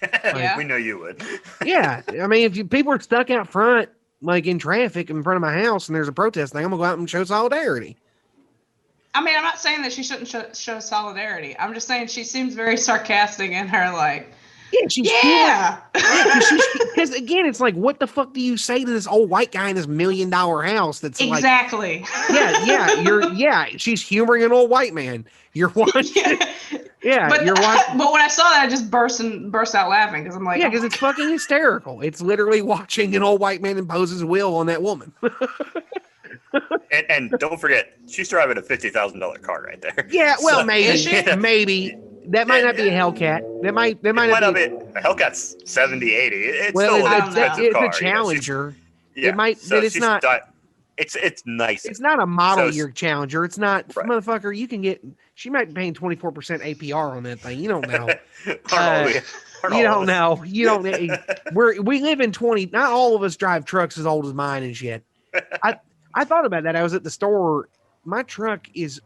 Yeah. We know you would. Yeah, I mean, if people are stuck out front, like in traffic in front of my house, and there's a protest thing, I'm gonna go out and show solidarity. I mean, I'm not saying that she shouldn't show solidarity. I'm just saying she seems very sarcastic in her like. Yeah, because again, it's like, what the fuck do you say to this old white guy in this $1 million house? That's exactly. Like, she's humoring an old white man. You're watching. But you're watching. But when I saw that, I just burst out laughing because I'm like, because it's fucking hysterical. It's literally watching an old white man impose his will on that woman. and don't forget, she's driving a $50,000 car right there. Yeah, well, maybe. That might not be a Hellcat. That might not be. A Hellcat's 70, 80. It's a Challenger. Yeah, it might, so but it's not. It's nice. It's not a model year Challenger. It's not, motherfucker. You can get. She might be paying 24% APR on that thing. You don't know. You don't know. You don't. We live in 20. Not all of us drive trucks as old as mine and shit. I thought about that. I was at the store. My truck is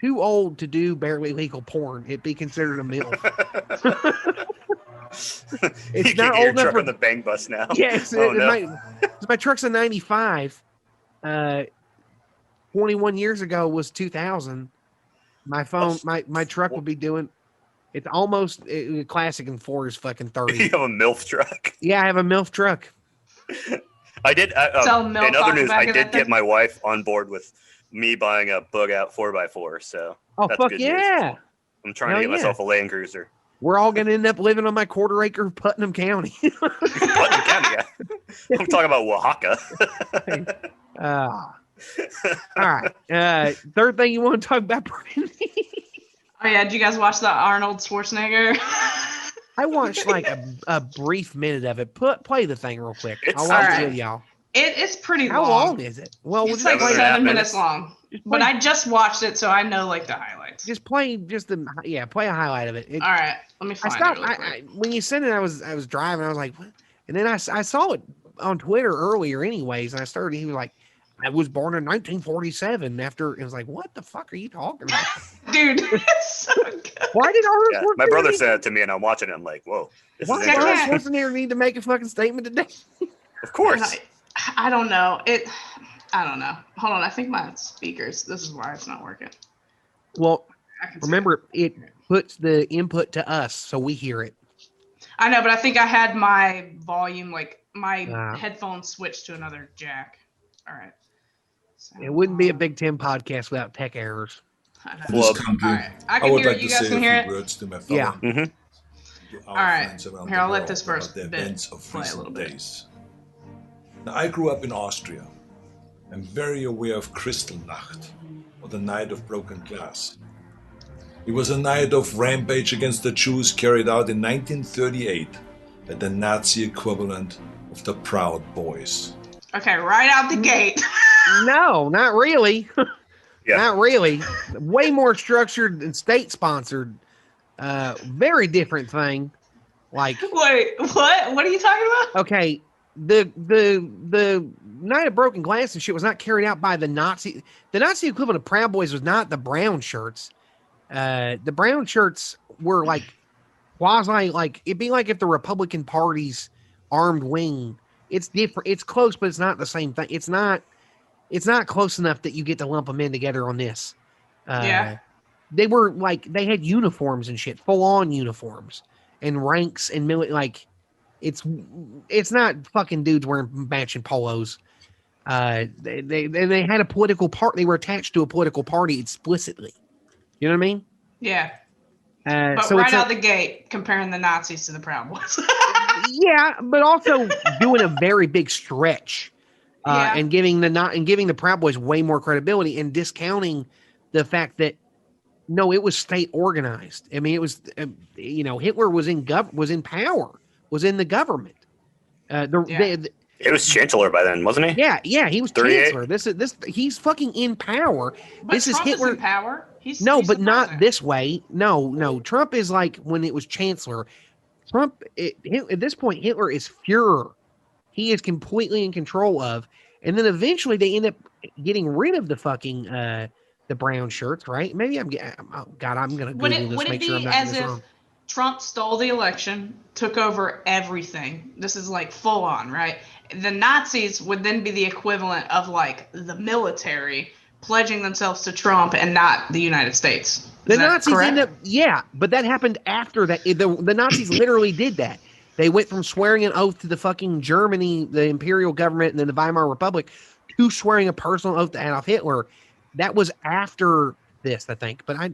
too old to do barely legal porn. It'd be considered a MILF. It's you not old old enough for the bang bus now. Yes, my truck's a 95. 21 years ago was 2000. My phone, my truck would be doing. It's almost classic and 4 is fucking 30. You have a MILF truck. Yeah, I have a MILF truck. I did. In other news, I did get my wife on board with me buying a bug out 4x4. So that's fuck good yeah! News. I'm trying to get myself a Land Cruiser. We're all gonna end up living on my quarter-acre Putnam County. Putnam County, yeah. I'm talking about Oaxaca. All right. Third thing you want to talk about, Brandy? Oh yeah, did you guys watch the Arnold Schwarzenegger? I watched like a brief minute of it. Play the thing real quick. I'll watch it with y'all. It's pretty long. How long is it? Well, it's like 7 minutes long. But I just watched it, so I know like the highlights. Play a highlight of it. All right, let me find it. When you sent it, I was driving. I was like, what? And then I saw it on Twitter earlier, anyways. And he was like, I was born in 1947. After it was like, what the fuck are you talking about, dude? It's so good. Why did Arnold Schwarzenegger? My brother said it to me, and I'm watching it. I'm like, whoa. Why did Arnold Schwarzenegger need to make a fucking statement today? Of course. I don't know. I don't know. Hold on. I think my speakers. This is why it's not working. Well, remember, it puts the input to us, so we hear it. I know, but I think I had my volume, like my headphones switched to another jack. All right. So, it wouldn't be a Big Ten podcast without tech errors. All right. I can hear it. You guys can hear it? Yeah. Mm-hmm. All right. Here, I'll let this first bit play a little bit. Now, I grew up in Austria. I'm very aware of Kristallnacht, or the Night of Broken Glass. It was a night of rampage against the Jews carried out in 1938 by the Nazi equivalent of the Proud Boys. Okay, right out the gate. No, not really. Yeah. Not really. Way more structured and state sponsored. Very different thing. Like, Wait, what? What are you talking about? okay, the Night of Broken Glass and shit was not carried out by the Nazi. The Nazi equivalent of Proud Boys was not the brown shirts. The brown shirts were like quasi, like it'd be like if the Republican Party's armed wing. It's different. It's close, but it's not the same thing. It's not close enough that you get to lump them in together on this. Yeah. They were like, they had uniforms and shit, full on uniforms and ranks and like it's not fucking dudes wearing matching polos. They had a political part. They were attached to a political party explicitly. You know what I mean? Yeah. But so right out the gate, comparing the Nazis to the Proud Boys. Yeah, but also doing a very big stretch, and giving the Proud Boys way more credibility and discounting the fact that no, it was state organized. I mean, it was Hitler was in power, was in the government. It was chancellor by then, wasn't he? Yeah, he was 38. chancellor. He's fucking in power. But this Trump is Hitler in power. He's but the not president. this way. No. Trump is like when it was chancellor. Trump at this point, Hitler is Fuhrer. He is completely in control of, and then eventually they end up getting rid of the fucking the brown shirts, right? Maybe I'm gonna Google this. Would Make it sure I'm be not as getting if this wrong. Trump stole the election, took over everything? This is like full on, right? The Nazis would then be the equivalent of like the military pledging themselves to Trump and not the United States. The Nazis end up, but that happened after that. The Nazis literally did that. They went from swearing an oath to the fucking Germany, the imperial government, and then the Weimar Republic, to swearing a personal oath to Adolf Hitler. That was after this, I think. But I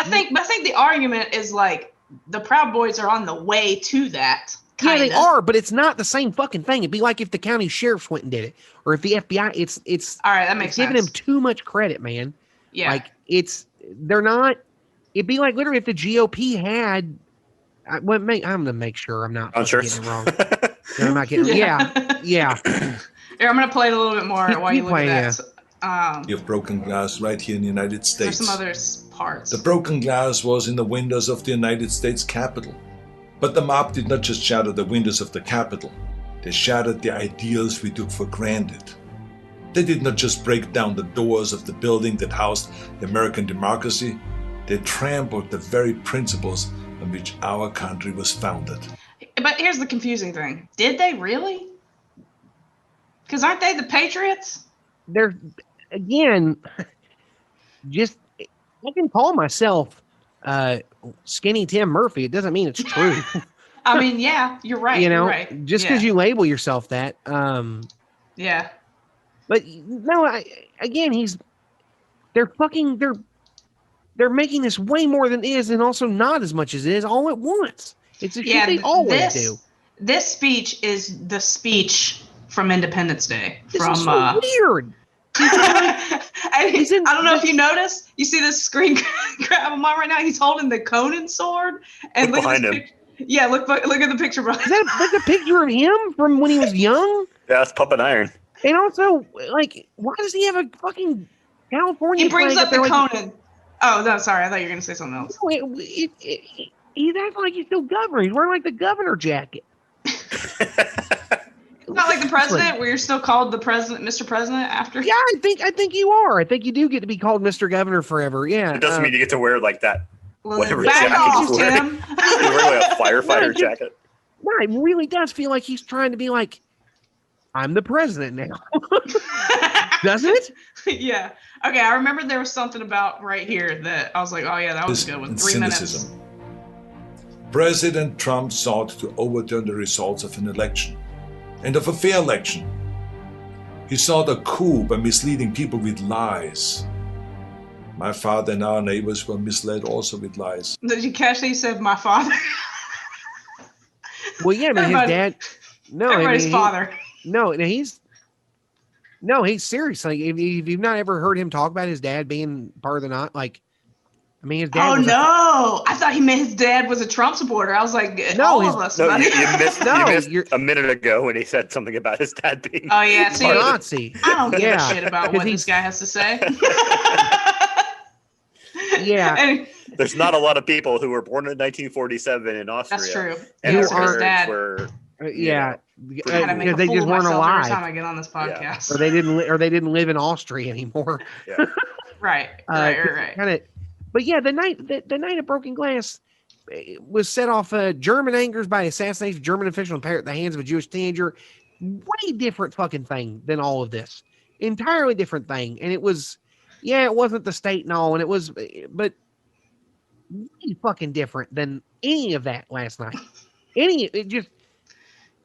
think the argument is like the Proud Boys are on the way to that. Yeah, they are, but it's not the same fucking thing. It'd be like if the county sheriffs went and did it, or if the FBI. It's all right. That makes sense. Giving them too much credit, man. Yeah, like they're not. It'd be like literally if the GOP had. I'm gonna make sure I'm not getting it wrong. I'm not getting. Yeah. Here, I'm gonna play it a little bit more while you look at that. You have broken glass right here in the United States. There's some other parts. The broken glass was in the windows of the United States Capitol. But the mob did not just shatter the windows of the Capitol. They shattered the ideals we took for granted. They did not just break down the doors of the building that housed the American democracy. They trampled the very principles on which our country was founded. But here's the confusing thing. Did they really? Because aren't they the Patriots? They're, again, just, I can call myself Skinny Tim Murphy. It doesn't mean it's true. I mean, yeah, you're right. You're right. Just because you label yourself that. Yeah. But no, they're making this way more than it is, and also not as much as it is all at once. It's a shit they always do. This speech is the speech from Independence Day. This is so weird. I don't know if you noticed. You see this screen grab him on right now. He's holding the Conan sword, and look behind him. Yeah, look at the picture, bro. That's a picture of him from when he was young. Yeah, it's Puppet Iron. And also, like, why does he have a fucking California? He brings up the like, Conan. Oh no, sorry. I thought you were gonna say something else. He's acting like he's still governor. He's wearing like the governor jacket. Not like the president, where you're still called the president, Mr. President after. Yeah, I think you are. I think you do get to be called Mr. Governor forever. Yeah. It doesn't mean you get to wear like that. Whatever back off, Tim. You wear like a firefighter jacket. No, it really does feel like he's trying to be like, I'm the president now. Doesn't it? Yeah. Okay, I remember there was something about right here that I was like, oh yeah, that was a good one. 3 minutes. President Trump sought to overturn the results of an election, and of a fair election. He sought a coup by misleading people with lies. My father and our neighbors were misled also with lies. Did you catch that he said my father? Well, yeah, I mean, his dad. No, everybody's father. No, he's serious. Like, if you've not ever heard him talk about his dad being part of the not, like, I mean, his dad. Oh no! I thought he meant his dad was a Trump supporter. I was like, all of us. No, buddy. you missed you're a minute ago when he said something about his dad being. Oh yeah, see, a Nazi. I don't give Yeah, a shit about 'cause what he's- this guy has to say. Yeah. And There's not a lot of people who were born in 1947 in Austria. that's true. And You their are- his dad. parents were, Yeah, I had to make because a they fool just of weren't myself every time alive, I get on this podcast. or they didn't live in Austria anymore. yeah. Right. Kind of, but yeah, the night of Broken Glass was set off German angers by assassination of German official at the hands of a Jewish teenager. Way different fucking thing than all of this. Entirely different thing, and it was, it wasn't the state and all, and it was, but way fucking different than any of that last night.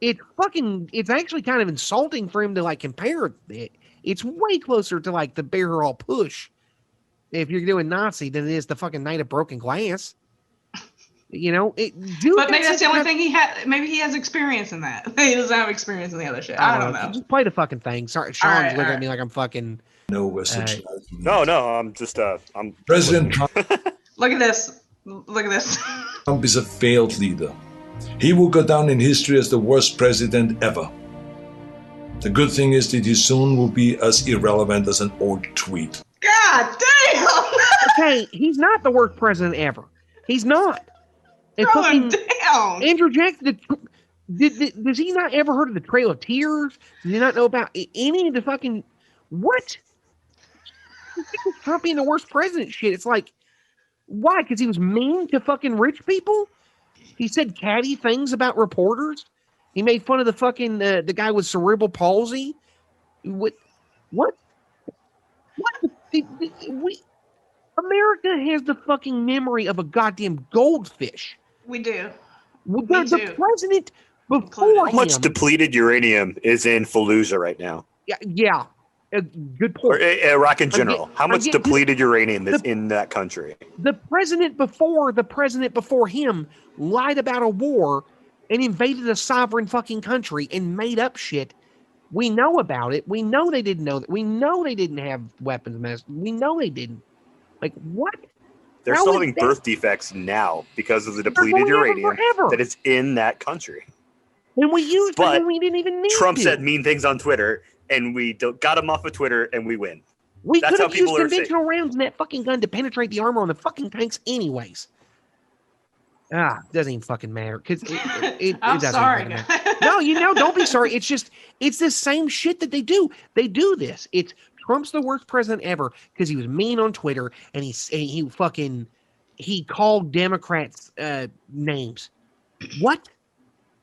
It's actually kind of insulting for him to like compare it. It's way closer to like the Bear Her All push if you're doing Nazi than it is the fucking Night of Broken Glass. You know, But maybe that's the only thing he had. Maybe he has experience in that. He doesn't have experience in the other shit. I don't know. Just play the fucking thing. Sorry, Sean's right, looking at me like I'm fucking. No, we're such No, I'm just I'm President Trump Look at this. Look at this. is a failed leader. He will go down in history as the worst president ever. The good thing is that he soon will be as irrelevant as an old tweet. God damn! Okay, he's not the worst president ever. He's not. And Throw him fucking down. Andrew Jackson, does he not ever heard of the Trail of Tears? Does he not know about any of the fucking what? Trump being the worst president shit. It's like, why? Because he was mean to fucking rich people? He said catty things about reporters. He made fun of the fucking the guy with cerebral palsy. What? America has the fucking memory of a goddamn goldfish. We do. The president before Included. How him. much depleted uranium is in Fallujah right now? Yeah. Good Or point. Iraq in general. How much again, depleted uranium is in that country? The president before him lied about a war and invaded a sovereign fucking country and made up shit. We know about it. We know they didn't know that. We know they didn't have weapons mass. We know they didn't. Like, what? They're How still is having that- birth defects now because of the They're depleted going on uranium forever. that is in that country. And we used But it when we didn't even need Trump to. said mean things on Twitter, and we got him off of Twitter, and we win. We That's could how have used people are conventional rounds in that fucking gun to penetrate the armor on the fucking tanks anyways. Doesn't even fucking matter. Because it I'm doesn't sorry. fucking matter. No, don't be sorry. It's just, it's the same shit that they do. They do this. It's Trump's the worst president ever because he was mean on Twitter and he called Democrats names. What?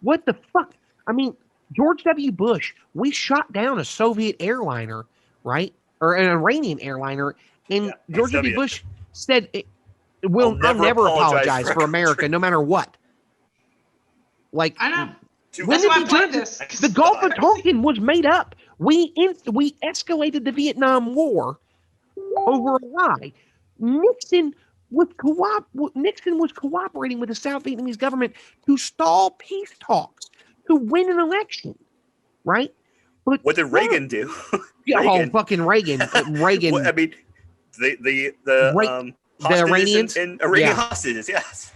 What the fuck? I mean, George W. Bush, we shot down a Soviet airliner, right? Or an Iranian airliner, and Yeah, George W. Soviet. Bush said, I'll never never apologize apologize for for America, no matter what. Like, I know. when That's why I did played the this. the Gulf of Tonkin was made up. We escalated the Vietnam War over a lie. Nixon was cooperating with the South Vietnamese government to stall peace talks to win an election, right? But What did Reagan do? Oh, fucking Reagan! Reagan. Well, I mean, the hostages Iranians? and Iranian Yeah. hostages, yes.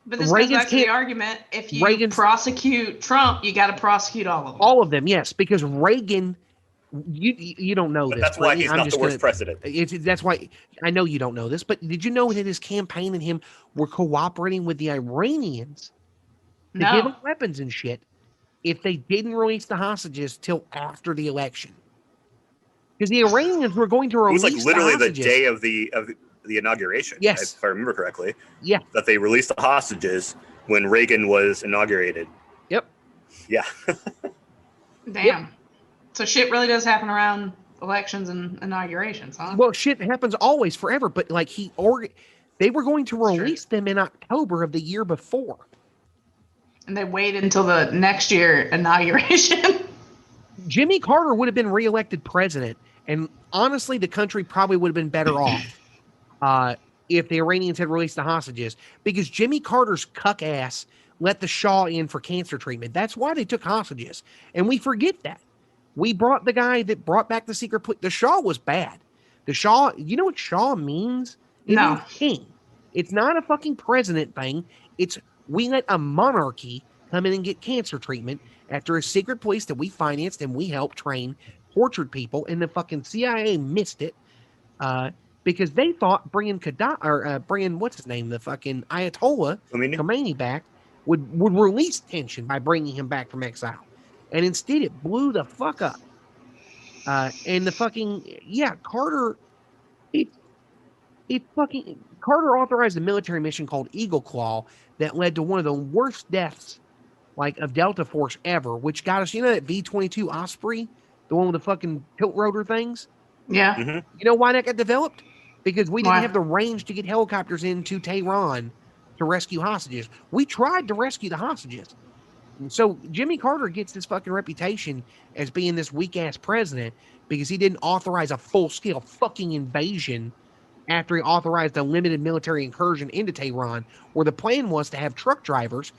But this Reagan's goes back to the can't- argument. If you Reagan's- prosecute Trump, you got to prosecute all of them. All of them, yes, because Reagan. You don't know But this. that's why Brittany. he's I'm not just the worst president. That's why I know you don't know this, but did you know that his campaign and him were cooperating with the Iranians to give them No. weapons and shit if they didn't release the hostages till after the election? Because the Iranians were going to It release was like literally the the hostages. day of the inauguration. Yes. if I remember correctly. Yeah. That they released the hostages when Reagan was inaugurated. Yep. Yeah. Damn. So shit really does happen around elections and inaugurations, huh? Well, shit happens always, forever. But like they were going to release them in October of the year before. And they waited until the next year inauguration. Jimmy Carter would have been reelected president, and honestly, the country probably would have been better off if the Iranians had released the hostages, because Jimmy Carter's cuck ass let the Shah in for cancer treatment. That's why they took hostages, and we forget that. We brought the guy that brought back the secret police. The Shaw was bad. The Shaw, you know what Shaw means? It No. means king. It's not a fucking president thing. It's we let a monarchy come in and get cancer treatment after a secret police that we financed and we helped train tortured people, and the fucking CIA missed it because they thought bringing bringing what's his name, the fucking Ayatollah Khomeini back would release tension by bringing him back from exile, and instead it blew the fuck up. And the fucking Carter, Carter authorized a military mission called Eagle Claw that led to one of the worst deaths of Delta Force ever, which got us, that V-22 Osprey, the one with the fucking tilt rotor things? Yeah. Mm-hmm. You know why that got developed? Because we didn't have the range to get helicopters into Tehran to rescue hostages. We tried to rescue the hostages. So Jimmy Carter gets this fucking reputation as being this weak-ass president because he didn't authorize a full-scale fucking invasion after he authorized a limited military incursion into Tehran, where the plan was to have truck drivers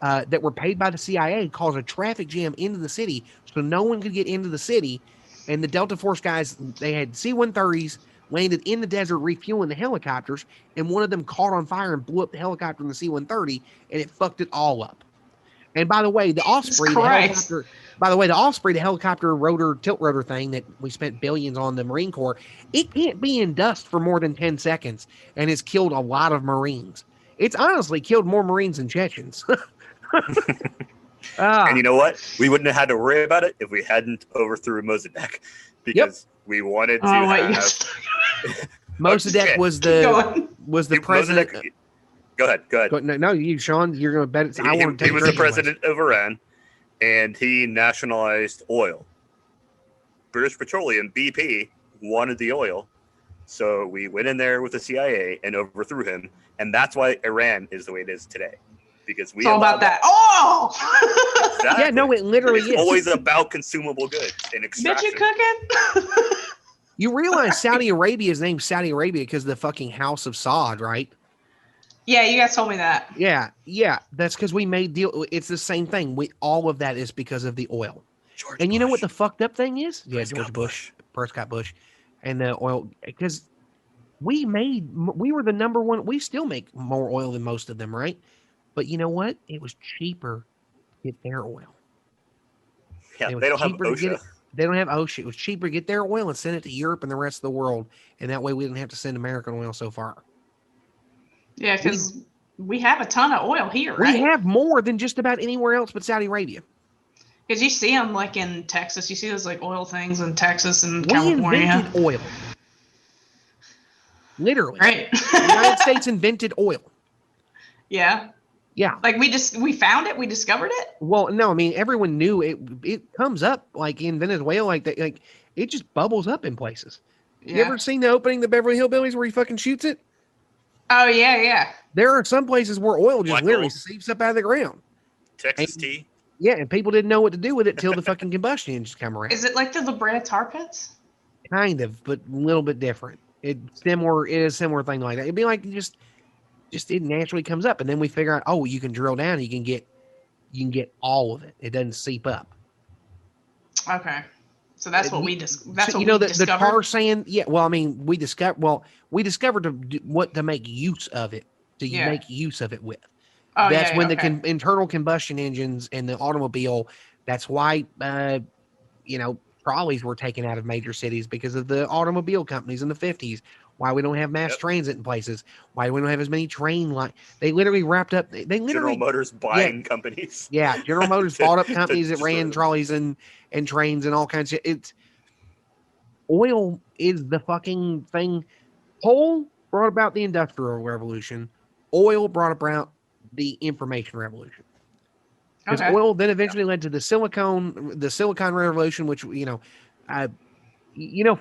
that were paid by the CIA cause a traffic jam into the city so no one could get into the city. And the Delta Force guys, they had C-130s landed in the desert refueling the helicopters, and one of them caught on fire and blew up the helicopter in the C-130, and it fucked it all up. And by the way, the Osprey, the helicopter rotor, tilt rotor thing that we spent billions on the Marine Corps, it can't be in dust for more than 10 seconds and has killed a lot of Marines. It's honestly killed more Marines than Chechens. And you know what? We wouldn't have had to worry about it if we hadn't overthrew Mossadegh, because we wanted to have... Mossadegh was the president... Go ahead. No, you, Sean, you're going to bet it. I want to take He was the president of Iran, and he nationalized oil. British Petroleum, BP, wanted the oil, so we went in there with the CIA and overthrew him, and that's why Iran is the way it is today. Because it's all about that. Oh! Exactly. Yeah, no, it literally is. It's always about consumable goods and extraction. Bitch, you cooking? You realize Saudi Arabia is named Saudi Arabia because of the fucking House of Saud, right? Yeah, you guys told me that. Yeah. That's because we made deal. It's the same thing. All of that is because of the oil. You know what the fucked up thing is? George Bush, Prescott Bush, and the oil. Because we were the number one. We still make more oil than most of them, right? But you know what? It was cheaper to get their oil. Yeah, they don't have OSHA. They don't have OSHA. It was cheaper to get their oil and send it to Europe and the rest of the world, and that way we didn't have to send American oil so far. Yeah, because we have a ton of oil here, right? We have more than just about anywhere else but Saudi Arabia. Because you see them in Texas. You see those oil things in Texas and California. We invented oil. Literally. Right. The United States invented oil. Yeah. Yeah. We found it? We discovered it? Well, no, I mean, everyone knew it. It comes up in Venezuela, it just bubbles up in places. Yeah. You ever seen the opening of the Beverly Hillbillies where he fucking shoots it? Oh, yeah. There are some places where oil just literally seeps up out of the ground. Texas tea? Yeah, and people didn't know what to do with it till the fucking combustion engines come around. Is it like the La Brea tar pits? Kind of, but a little bit different. It is a similar thing like that. It'd be like just it naturally comes up, and then we figure out, you can drill down, and you can get all of it. It doesn't seep up. Okay. So that's what we discovered. The tar sand. Yeah. Well, I mean, we discovered what to make use of it. Make use of it with. Oh, that's when the internal combustion engines in the automobile. That's why trolleys were taken out of major cities because of the automobile companies in the 50s. Why we don't have mass transit in places. Why we don't have as many train lines. They literally wrapped up. General Motors buying companies. Yeah, General Motors bought up companies that ran trolleys and trains and all kinds of shit. Oil is the fucking thing. Coal brought about the Industrial Revolution. Oil brought about the Information Revolution. Because oil then eventually led to the Silicon Revolution, which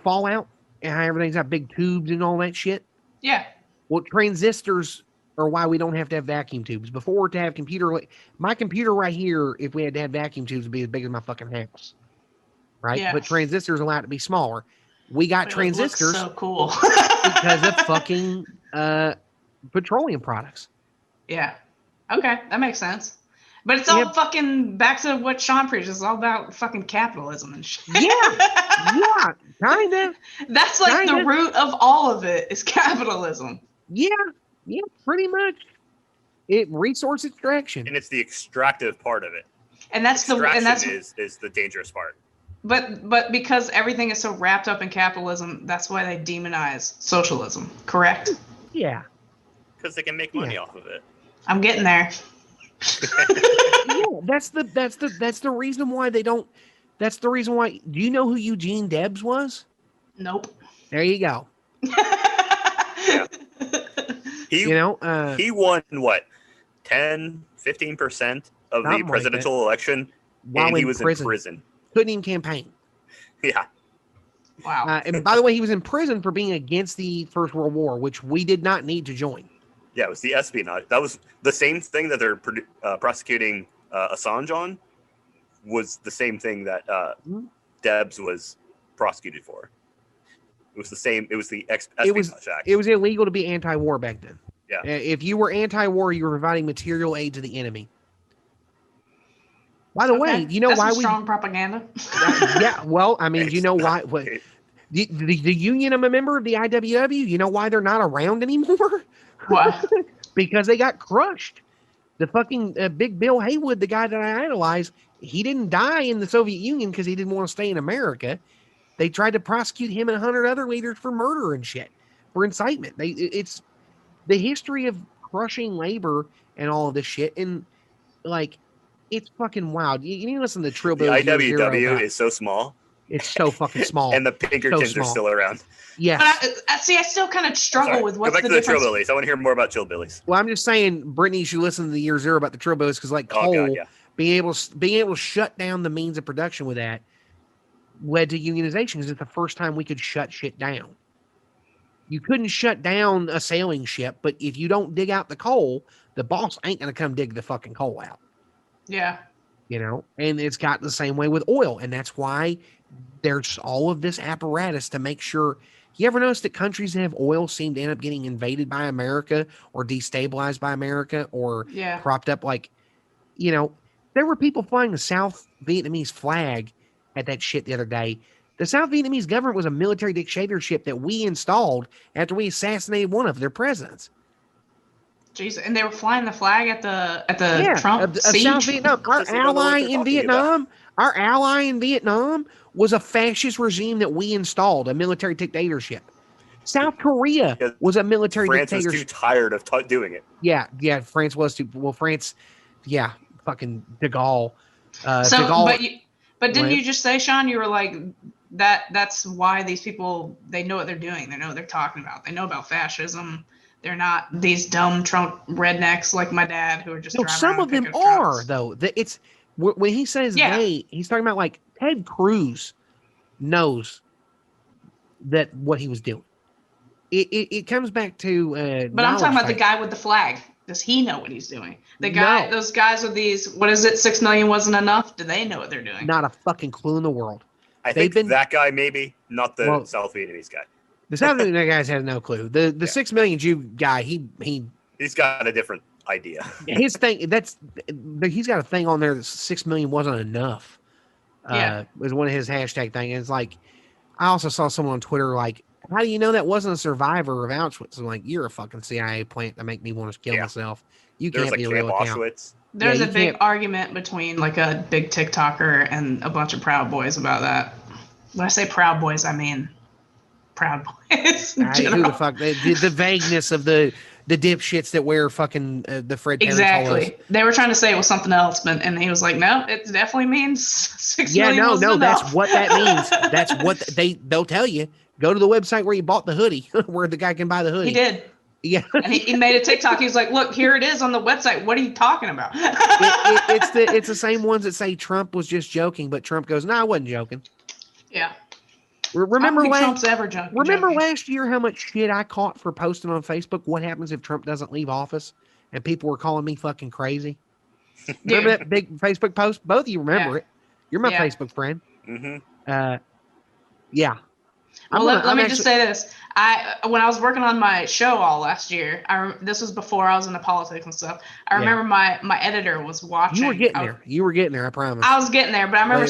Fallout. And how everything's got big tubes and all that shit. Yeah. Well, transistors are why we don't have to have vacuum tubes. Before, to have my computer right here, if we had to have vacuum tubes, would be as big as my fucking house. Right? Yeah. But transistors are allowed to be smaller. We got transistors. So cool. because of fucking petroleum products. Yeah. Okay, that makes sense. But it's all fucking back to what Sean preaches. It's all about fucking capitalism and shit. Yeah, kind of. That's like Kinda. the root of all of it is capitalism. Yeah, pretty much. Resource extraction. And it's the extractive part of it. And that's is the dangerous part. But because everything is so wrapped up in capitalism, that's why they demonize socialism. Correct? Yeah. Because they can make money off of it. I'm getting there. Yeah, that's the reason why they don't. That's the reason why. Do you know who Eugene Debs was? Nope. There you go. He won what, 10-15% of the presidential election, and he was in prison. Couldn't even campaign. Yeah. Wow. And by the way, he was in prison for being against the First World War, which we did not need to join. Yeah, it was the espionage. That was the same thing that they're prosecuting Assange on. Was the same thing that Debs was prosecuted for. It was the same. It was the Espionage Act. It was illegal to be anti-war back then. Yeah. If you were anti-war, you were providing material aid to the enemy. By the way, you know that's why strong propaganda? Yeah. Well, I mean, you know why? The union, I'm a member of the IWW. You know why they're not around anymore? Why? Because they got crushed. The fucking Big Bill Haywood, the guy that I idolize, he didn't die in the Soviet Union because he didn't want to stay in America. They tried to prosecute him and 100 other leaders for murder and shit, for incitement. It's the history of crushing labor and all of this shit. And like, it's fucking wild. You need to listen to Trillbillies. The IWW is so small. It's so fucking small. And the Pinkertons are still around. Yeah. But I still kind of struggle with what's Go back the to difference. the Trillbillies. I want to hear more about Trillbillies. Well, I'm just saying, Brittany, you should listen to the Year Zero about the Trillbillies because, like Cole, being able to shut down the means of production with that led to unionization because it's the first time we could shut shit down. You couldn't shut down a sailing ship, but if you don't dig out the coal, the boss ain't going to come dig the fucking coal out. Yeah. You know, and it's got the same way with oil. And that's why there's all of this apparatus to make sure. You ever notice that countries that have oil seem to end up getting invaded by America or destabilized by America or propped up? Like, you know, there were people flying the South Vietnamese flag at that shit the other day. The South Vietnamese government was a military dictatorship that we installed after we assassinated one of their presidents. Jeez, and they were flying the flag at the Trump siege? South Vietnam. Our ally in Vietnam was a fascist regime that we installed, a military dictatorship. South Korea was a military dictatorship. France was too tired of doing it. Yeah, France was too. Well, France, fucking de Gaulle. But didn't you just say, Sean, you were like, that's why these people, they know what they're doing. They know what they're talking about. They know about fascism. They're not these dumb Trump rednecks like my dad who are just driving some around of them trucks. are, though. It's when he says they, he's talking about like Ted Cruz knows that what he was doing. It comes back to but I'm talking about the guy with the flag. Does he know what he's doing? Those guys with these, what is it, 6 million wasn't enough? Do they know what they're doing? Not a fucking clue in the world. I think that guy maybe, not the South Vietnamese guy. The South Vietnamese guys had no clue. The 6 million Jew guy, he's got a different idea. His thing he's got a thing on there that 6 million wasn't enough. Was one of his hashtag thing. And it's like, I also saw someone on Twitter like, how do you know that wasn't a survivor of Auschwitz? I'm like, you're a fucking CIA plant to make me want to kill myself. You can't be a real account. There's a big argument between like a big TikToker and a bunch of Proud Boys about that. When I say Proud Boys, I mean Proud Boys. Who the fuck? The vagueness of the dipshits that wear fucking the Fred Perry exactly. Polos. They were trying to say it was something else, and he was like, "No, it definitely means 6 million." No, enough. that's what that means. That's what they'll tell you. Go to the website where you bought the hoodie, where the guy can buy the hoodie. He did. Yeah, and he made a TikTok. He was like, "Look, here it is on the website. What are you talking about?" It's the same ones that say Trump was just joking, but Trump goes, "No, I wasn't joking." Yeah. Remember Trump's ever joking. Last year how much shit I caught for posting on Facebook? What happens if Trump doesn't leave office? And people were calling me fucking crazy. Remember that big Facebook post? Both of you remember it. You're my Facebook friend. Mm-hmm. Yeah. Well, let me just say this. When I was working on my show all last year, this was before I was into politics and stuff. I remember my editor was watching. You were getting there. You were getting there, I promise. I was getting there, but I remember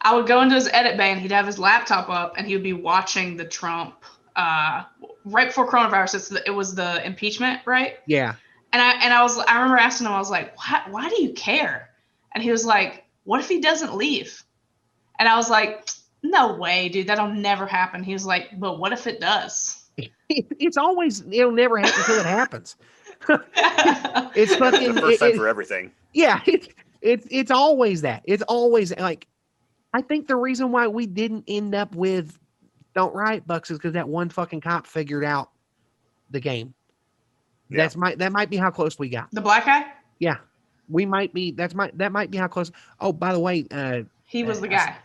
I would go into his edit bay and he'd have his laptop up and he would be watching the Trump right before coronavirus. It was the impeachment, right? Yeah. And I remember asking him, I was like, why do you care? And he was like, what if he doesn't leave? And I was like, no way, dude, that'll never happen. He was like, but what if it does? It'll never happen until it happens. It's fucking the first time for everything. Yeah, it's always that. It's always like, I think the reason why we didn't end up with Don't Riot Bucks is because that one fucking cop figured out the game. Yeah. That might be how close we got. The black guy? Yeah, we might be. That might be how close. Oh, by the way, he was the guy.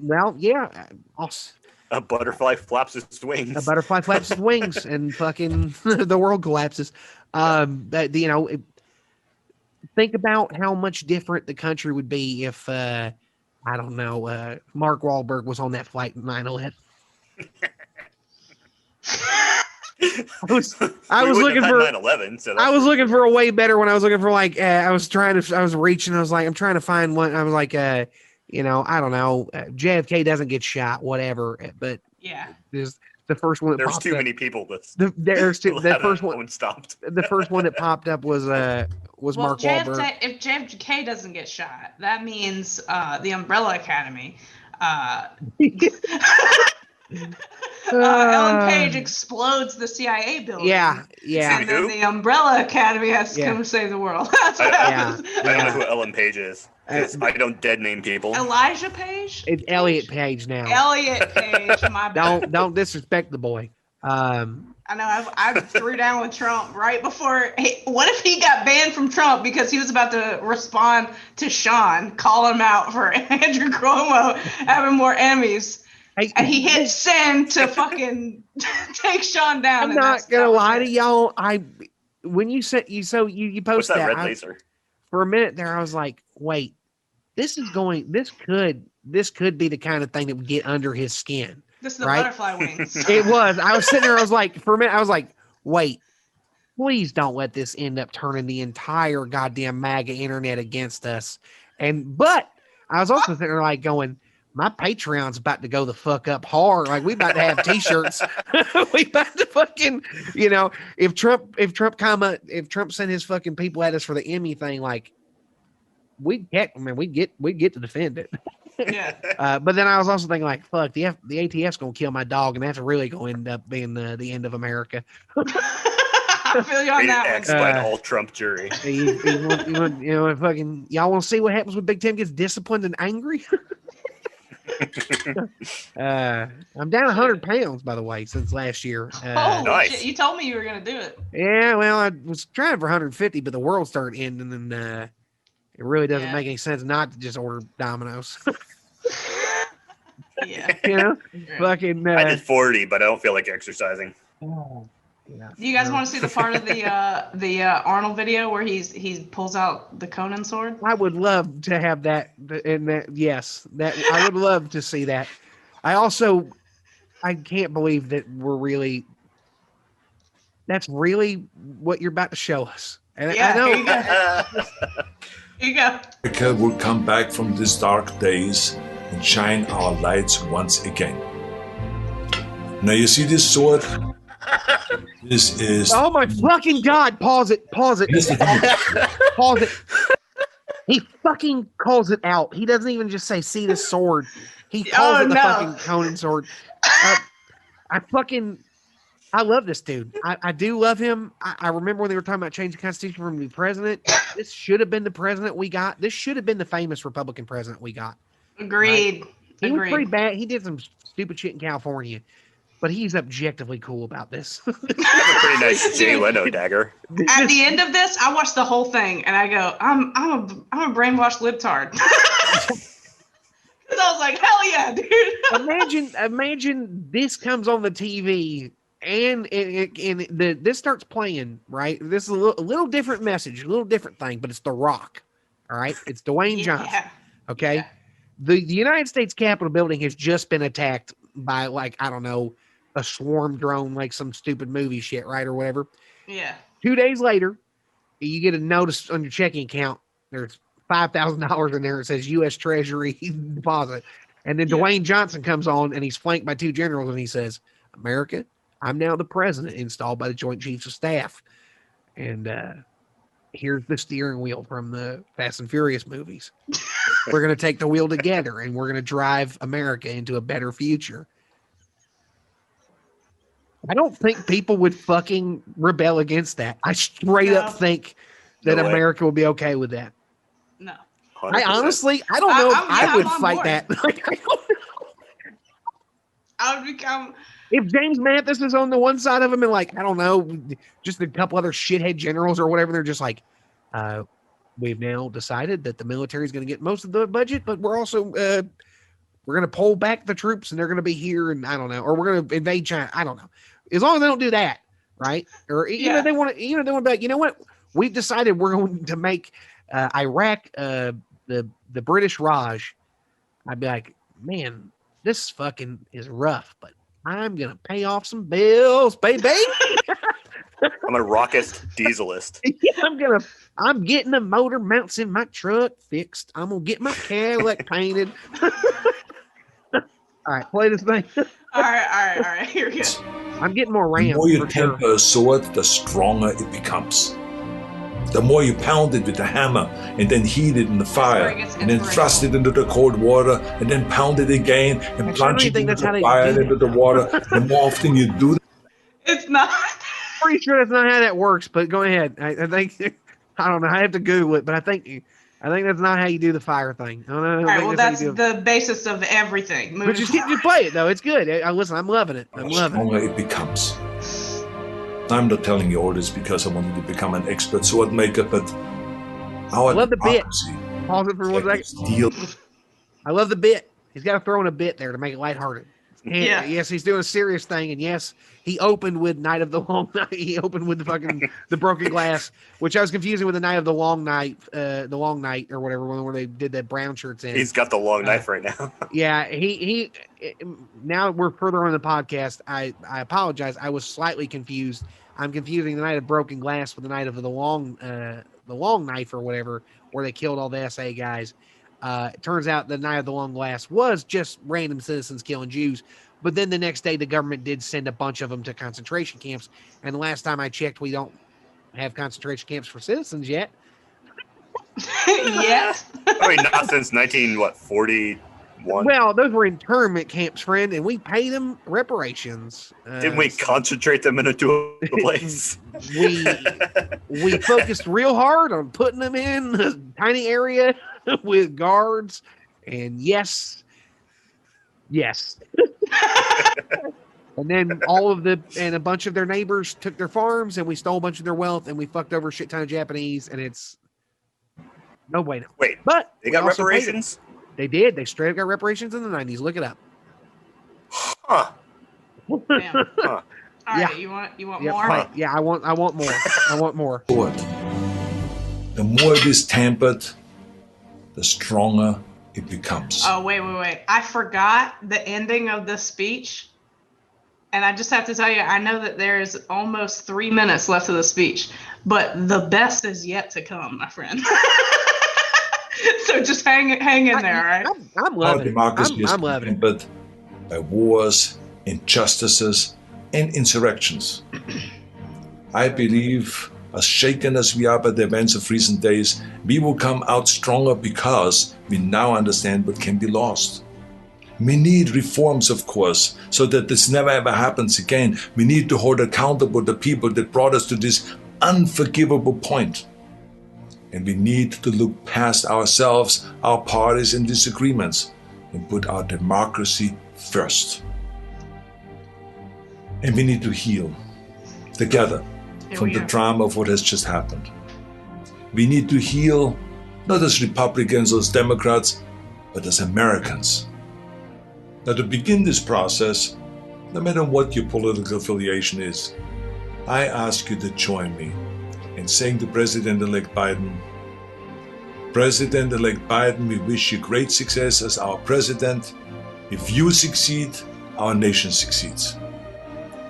Well, yeah. A butterfly flaps its wings. A butterfly flaps its wings, and fucking the world collapses. Think about how much different the country would be if I don't know, Mark Wahlberg was on that flight 9/11. I was looking for 9/11. So I was looking for a way better one. I was looking for like I was reaching. I was like, I'm trying to find one. I was like, I don't know. JFK doesn't get shot, whatever. But yeah, there's the first one. There's too many people. There's two. The first one stopped. The first one that popped up was Mark Wahlberg. If JFK doesn't get shot, that means the Umbrella Academy. Ellen Page explodes the CIA building. Yeah. And then the Umbrella Academy has to come save the world. That's what happens. I don't know who Ellen Page is. I don't dead name people. Elijah Page? It's Elliot Page now. Elliot Page, my bad. Don't disrespect the boy. I know I threw down with Trump right before. Hey, what if he got banned from Trump because he was about to respond to Sean, call him out for Andrew Cuomo having more enemies? And he hit send to fucking take Sean down. I'm not gonna lie to y'all. When you said you posted What's that red laser? For a minute there, I was like, wait, this could be the kind of thing that would get under his skin. This is the butterfly wings. It was. I was sitting there. I was like, for a minute, I was like, wait, please don't let this end up turning the entire goddamn MAGA internet against us. But I was also sitting there like going, my Patreon's about to go the fuck up hard. Like we about to have t-shirts. We about to fucking, if Trump sent his fucking people at us for the Emmy thing, like we'd get to defend it. Yeah. But then I was also thinking like, fuck, the ATF's gonna kill my dog, and that's really gonna end up being the end of America. I feel you on that one. By an all Trump jury. Fucking, y'all want to see what happens when Big Tim gets disciplined and angry? I'm down 100 pounds, by the way, since last year. Holy shit, you told me you were gonna do it. Yeah, well, I was trying for 150, but the world started ending, and it really doesn't make any sense not to just order Domino's. Yeah. Fucking. I did 40, but I don't feel like exercising. Oh. Yeah. Do you guys want to see the part of the Arnold video where he pulls out the Conan sword? I would love to have that. And that I would love to see that. I can't believe that that's really what you're about to show us. And I know. Here you go. America will come back from these dark days and shine our lights once again. Now you see this sword? This is. Oh my fucking God! Pause it. Pause it. He fucking calls it out. He doesn't even just say, "See this sword." He calls it the fucking Conan sword. I love this dude. I do love him. I remember when they were talking about changing the Constitution for him to be president. This should have been the president we got. This should have been the famous Republican president we got. Agreed. Right? He was pretty bad. He did some stupid shit in California, but he's objectively cool about this. That's a pretty nice Jay Leno dagger. At the end of this, I watched the whole thing and I go, I'm a brainwashed libtard. Because I was like, hell yeah, dude. Imagine this comes on the TV and this starts playing, right? This is a little different message, a little different thing, but it's The Rock. All right. It's Dwayne Johnson. Okay. Yeah. The United States Capitol building has just been attacked by like, I don't know, a swarm drone, like some stupid movie shit, right? Or whatever. Yeah. 2 days later, you get a notice on your checking account. There's $5,000 in there. It says U.S. Treasury deposit. And then Yeah. Dwayne Johnson comes on and he's flanked by 2 generals and he says, America, I'm now the president installed by the Joint Chiefs of Staff. And here's the steering wheel from the Fast and Furious movies. We're going to take the wheel together and we're going to drive America into a better future. I don't think people would fucking rebel against that. I straight up think that No way. America will be okay with that. No. 100%. I honestly, I don't know if I would I'm on fight board. that. Like, I don't know. I would become. If James Mathis is on the one side of him and like, I don't know, just a couple other shithead generals or whatever, they're just like, we've now decided that the military is going to get most of the budget, but we're also, we're going to pull back the troops and they're going to be here. And I don't know, or we're going to invade China. I don't know. As long as they don't do that. Right. Or, you know, they want to, they want to be like, you know what? We've decided we're going to make Iraq, the British Raj. I'd be like, man, this fucking is rough, but I'm going to pay off some bills, baby. I'm a raucous dieselist. I'm getting the motor mounts in my truck fixed. I'm going to get my Cadillac painted. All right, play this thing. All right. Here we go. I'm getting more The RAM. more you for sure. temper a sword, the stronger it becomes. The more you pound it with a hammer and then heat it in the fire where it gets and then thrust it into the cold water and then pound it again and I plunge really it think into that's how the they fire do and into it. the water, the more often you do that, It's not. Pretty sure that's not how that works, but go ahead. I think I don't know. I have to Google it, but I think that's not how you do the fire thing. I don't know. All right. Well, that's the basis of everything. But just play it though. It's good. Listen, I'm loving it. I'm the loving it. stronger it becomes. I'm not telling you all this because I wanted to become an expert sword maker, but our I love the bit. democracy Pause it for 1 second. steal I love the bit. He's got to throw in a bit there to make it lighthearted. And Yeah. yes, he's doing a serious thing, and yes, he opened with Night of the Long Night. He opened with the fucking the Broken Glass, which I was confusing with the Night of the Long Night, the Long Night or whatever, where they did that brown shirts in. He's got the long knife right now. Yeah, he. Now we're further on the podcast. I apologize. I was slightly confused. I'm confusing the Night of Broken Glass with the Night of the Long Knife or whatever, where they killed all the SA guys. It turns out the Night of the Long Glass was just random citizens killing Jews. But then the next day, the government did send a bunch of them to concentration camps. And the last time I checked, we don't have concentration camps for citizens yet. Yes. I mean, not since 41. Well, those were internment camps, friend, and we paid them reparations. Didn't we concentrate them into a place? we focused real hard on putting them in a tiny area with guards, and yes. And then a bunch of their neighbors took their farms, and we stole a bunch of their wealth, and we fucked over a shit ton of Japanese, and it's no bueno. Wait, But they we got also paid them. reparations? They did. They straight up got reparations in the 90s. Look it up. Huh. Damn. Huh. All Yeah. right. You want Yep, more? right. Yeah, I want more. I want more. sword. The more it is tempered, the stronger it becomes. Oh, wait. I forgot the ending of this speech. And I just have to tell you, I know that there's almost 3 minutes left of the speech, but the best is yet to come, my friend. So just hang in there, all right? I'm Our loving it. democracy is I'm loving it. tempered by wars, injustices, and insurrections. I believe, as shaken as we are by the events of recent days, we will come out stronger because we now understand what can be lost. We need reforms, of course, so that this never ever happens again. We need to hold accountable the people that brought us to this unforgivable point. And we need to look past ourselves, our parties and disagreements, and put our democracy first. And we need to heal together Here from we the go. drama of what has just happened. We need to heal not as Republicans or as Democrats, but as Americans. Now, to begin this process, no matter what your political affiliation is, I ask you to join me in saying to President-elect Biden, President-elect Biden, we wish you great success as our president. If you succeed, our nation succeeds.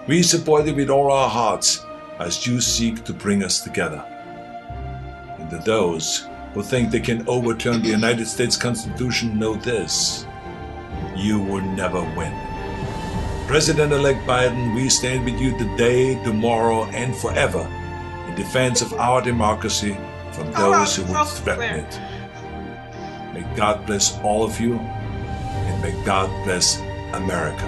We support it with all our hearts as you seek to bring us together. And to those who think they can overturn the United States Constitution, know this: you will never win. President-elect Biden, we stand with you today, tomorrow, and forever in defense of our democracy from those who would threaten it. May God bless all of you, and may God bless America.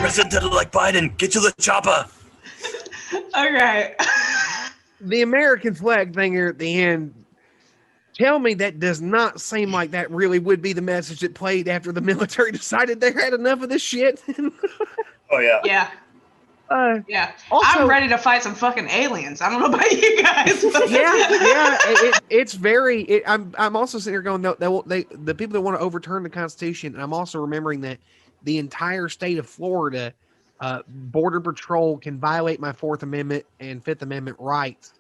President-elect Biden, get to the chopper. Okay. The American flag thing here at the end, tell me that does not seem like that really would be the message that played after the military decided they had enough of this shit. Oh yeah. Yeah. Yeah. Also, I'm ready to fight some fucking aliens. I don't know about you guys. But it's very. I'm also sitting here going, no, the people that want to overturn the Constitution. And I'm also remembering that the entire state of Florida, Border Patrol can violate my Fourth Amendment and Fifth Amendment rights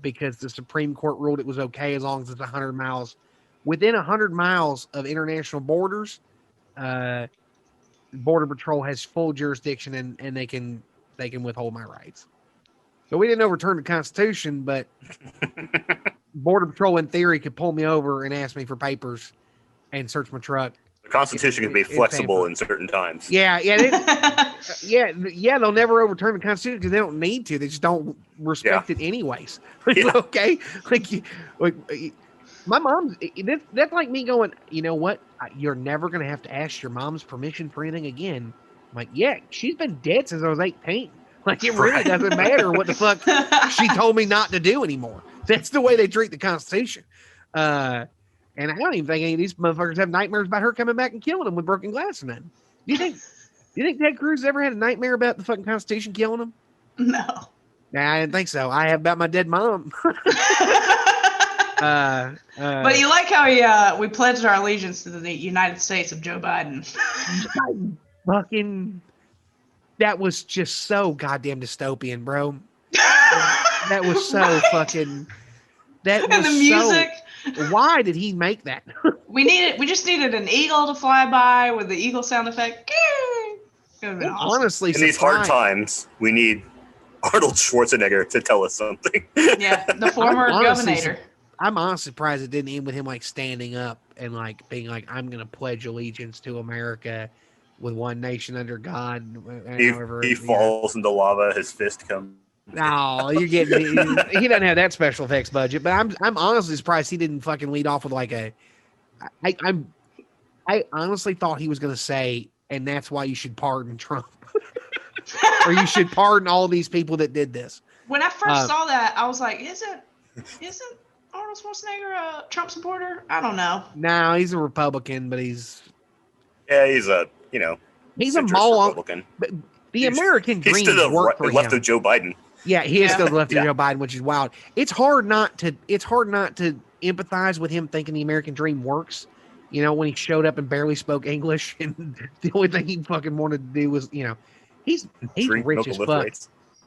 because the Supreme Court ruled it was okay as long as it's 100 miles within 100 miles of international borders. Border Patrol has full jurisdiction and they can withhold my rights. So we didn't overturn the Constitution, but Border Patrol in theory could pull me over and ask me for papers and search my truck. The Constitution can be flexible in certain times. Yeah, they'll never overturn the Constitution because they don't need to. They just don't respect it anyways. Yeah. Okay, like my mom's. That's like me going, you know what? You're never gonna have to ask your mom's permission for anything again. I'm like, yeah, she's been dead since I was 18. Like, it really doesn't matter what the fuck she told me not to do anymore. That's the way they treat the Constitution. And I don't even think any of these motherfuckers have nightmares about her coming back and killing them with broken glass or nothing. Do you think Ted Cruz ever had a nightmare about the fucking Constitution killing him? No. Nah, I didn't think so. I have about my dead mom. But you like how we pledged our allegiance to the United States of Joe Biden. Fucking, that was just so goddamn dystopian, bro. That was so fucking. That was and the music. Why did he make that? We just needed an eagle to fly by with the eagle sound effect. It would have been awesome. Honestly, in these hard times, we need Arnold Schwarzenegger to tell us something. Yeah, the former governor. I'm honestly surprised it didn't end with him like standing up and like being like, "I'm going to pledge allegiance to America with one nation under God." He falls into lava. His fist comes. No, you're getting. He doesn't have that special effects budget, but I'm honestly surprised he didn't fucking lead off with like a. I honestly thought he was going to say, and that's why you should pardon Trump, or you should pardon all these people that did this. When I first saw that, I was like, "Isn't Arnold Schwarzenegger a Trump supporter?" I don't know. No, he's a Republican, but he's he's a he's a mole Republican. But the American dream worked for him. Left of Joe Biden. Yeah, he is still left of Joe Biden, which is wild. It's hard not to empathize with him thinking the American dream works. You know, when he showed up and barely spoke English, and the only thing he fucking wanted to do was, he's rich as fuck.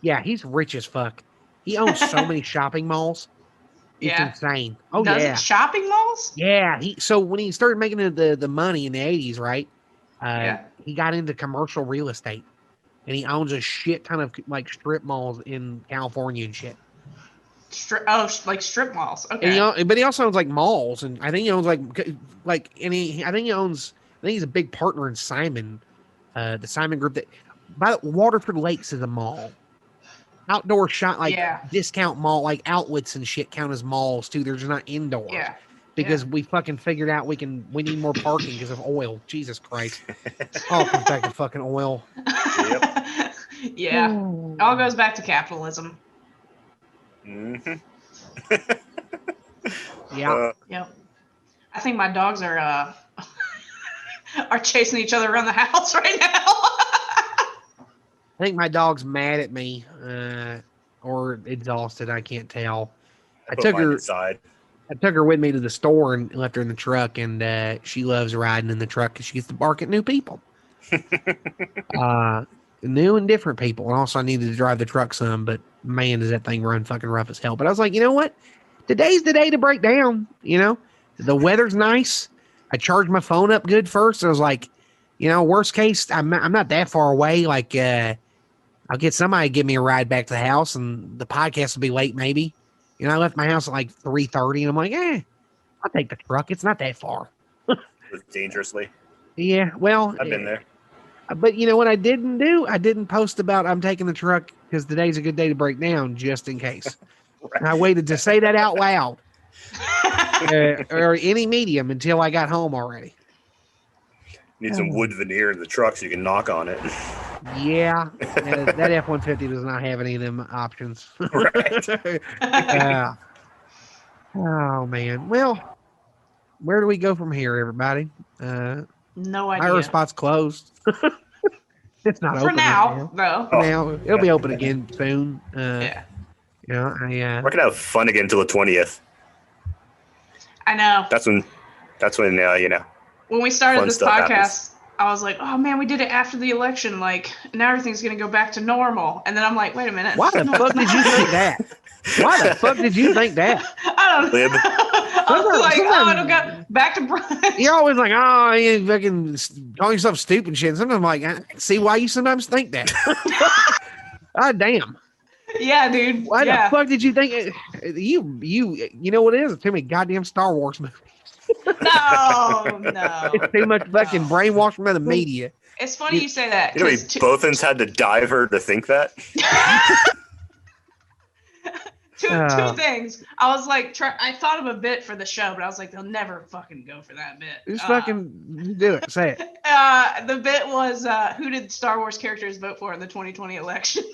Yeah, he's rich as fuck. He owns so many shopping malls. It's insane. Oh, it shopping malls? Yeah. So when he started making the money in the 80s, right? He got into commercial real estate. And he owns a shit ton of like strip malls in California and shit. Like strip malls. Okay. And but he also owns like malls, and I think he owns I think he's a big partner in Simon, the Simon Group. That Waterford Lakes is a mall. Outdoor shop discount mall, like outlets and shit count as malls too. They're just not indoors. Yeah. Because we fucking figured out we need more parking because of oil. Jesus Christ. All comes back to fucking oil. Yep. Yeah. It all goes back to capitalism. Mm-hmm. Yeah. Yep. I think my dogs are chasing each other around the house right now. I think my dog's mad at me or exhausted. I can't tell. I took her with me to the store and left her in the truck, and she loves riding in the truck because she gets to bark at new people. New and different people. And also I needed to drive the truck some, but man, does that thing run fucking rough as hell. But I was like, you know what? today's the day to break down. You know, the weather's nice. I charged my phone up good first. I was like, you know, worst case, I'm not that far away. Like, I'll get somebody to give me a ride back to the house, and the podcast will be late. Maybe, you know, I left my house at like 3:30, and I'm like, I'll take the truck. It's not that far. Dangerously. Yeah, well, I've been there. But you know what I didn't do? I didn't post about I'm taking the truck because today's a good day to break down, just in case. Right. And I waited to say that out loud or any medium until I got home already. Need some wood veneer in the truck so you can knock on it. Yeah, that F-150 does not have any of them options. Right. Oh man. Well, where do we go from here, everybody? No Ira idea. spot's closed. It's not For open now, right though. For now, it'll be open again soon. Yeah. You know, We're gonna have fun again until the 20th. I know. That's when you know. When we started Fun this stuff podcast, happens. I was like, oh man, we did it after the election. Like, now everything's going to go back to normal. And then I'm like, wait a minute. why the fuck did you think that? Why the fuck did you think that? I don't know. Lib. I was like, oh, I don't got back to brunch. You're always like, oh, you fucking calling yourself stupid and shit. Sometimes I'm like, I see why you sometimes think that. God damn. Yeah, dude. Why yeah. the fuck did you think you know what it is? Too many goddamn Star Wars movies. No. It's too much fucking brainwashing by the media. It's funny you say that. You know, 'cause both ends had to dive her to think that. two things. I was like, I thought of a bit for the show, but I was like, they'll never fucking go for that bit. Just fucking do it. Say it. The bit was, who did Star Wars characters vote for in the 2020 election?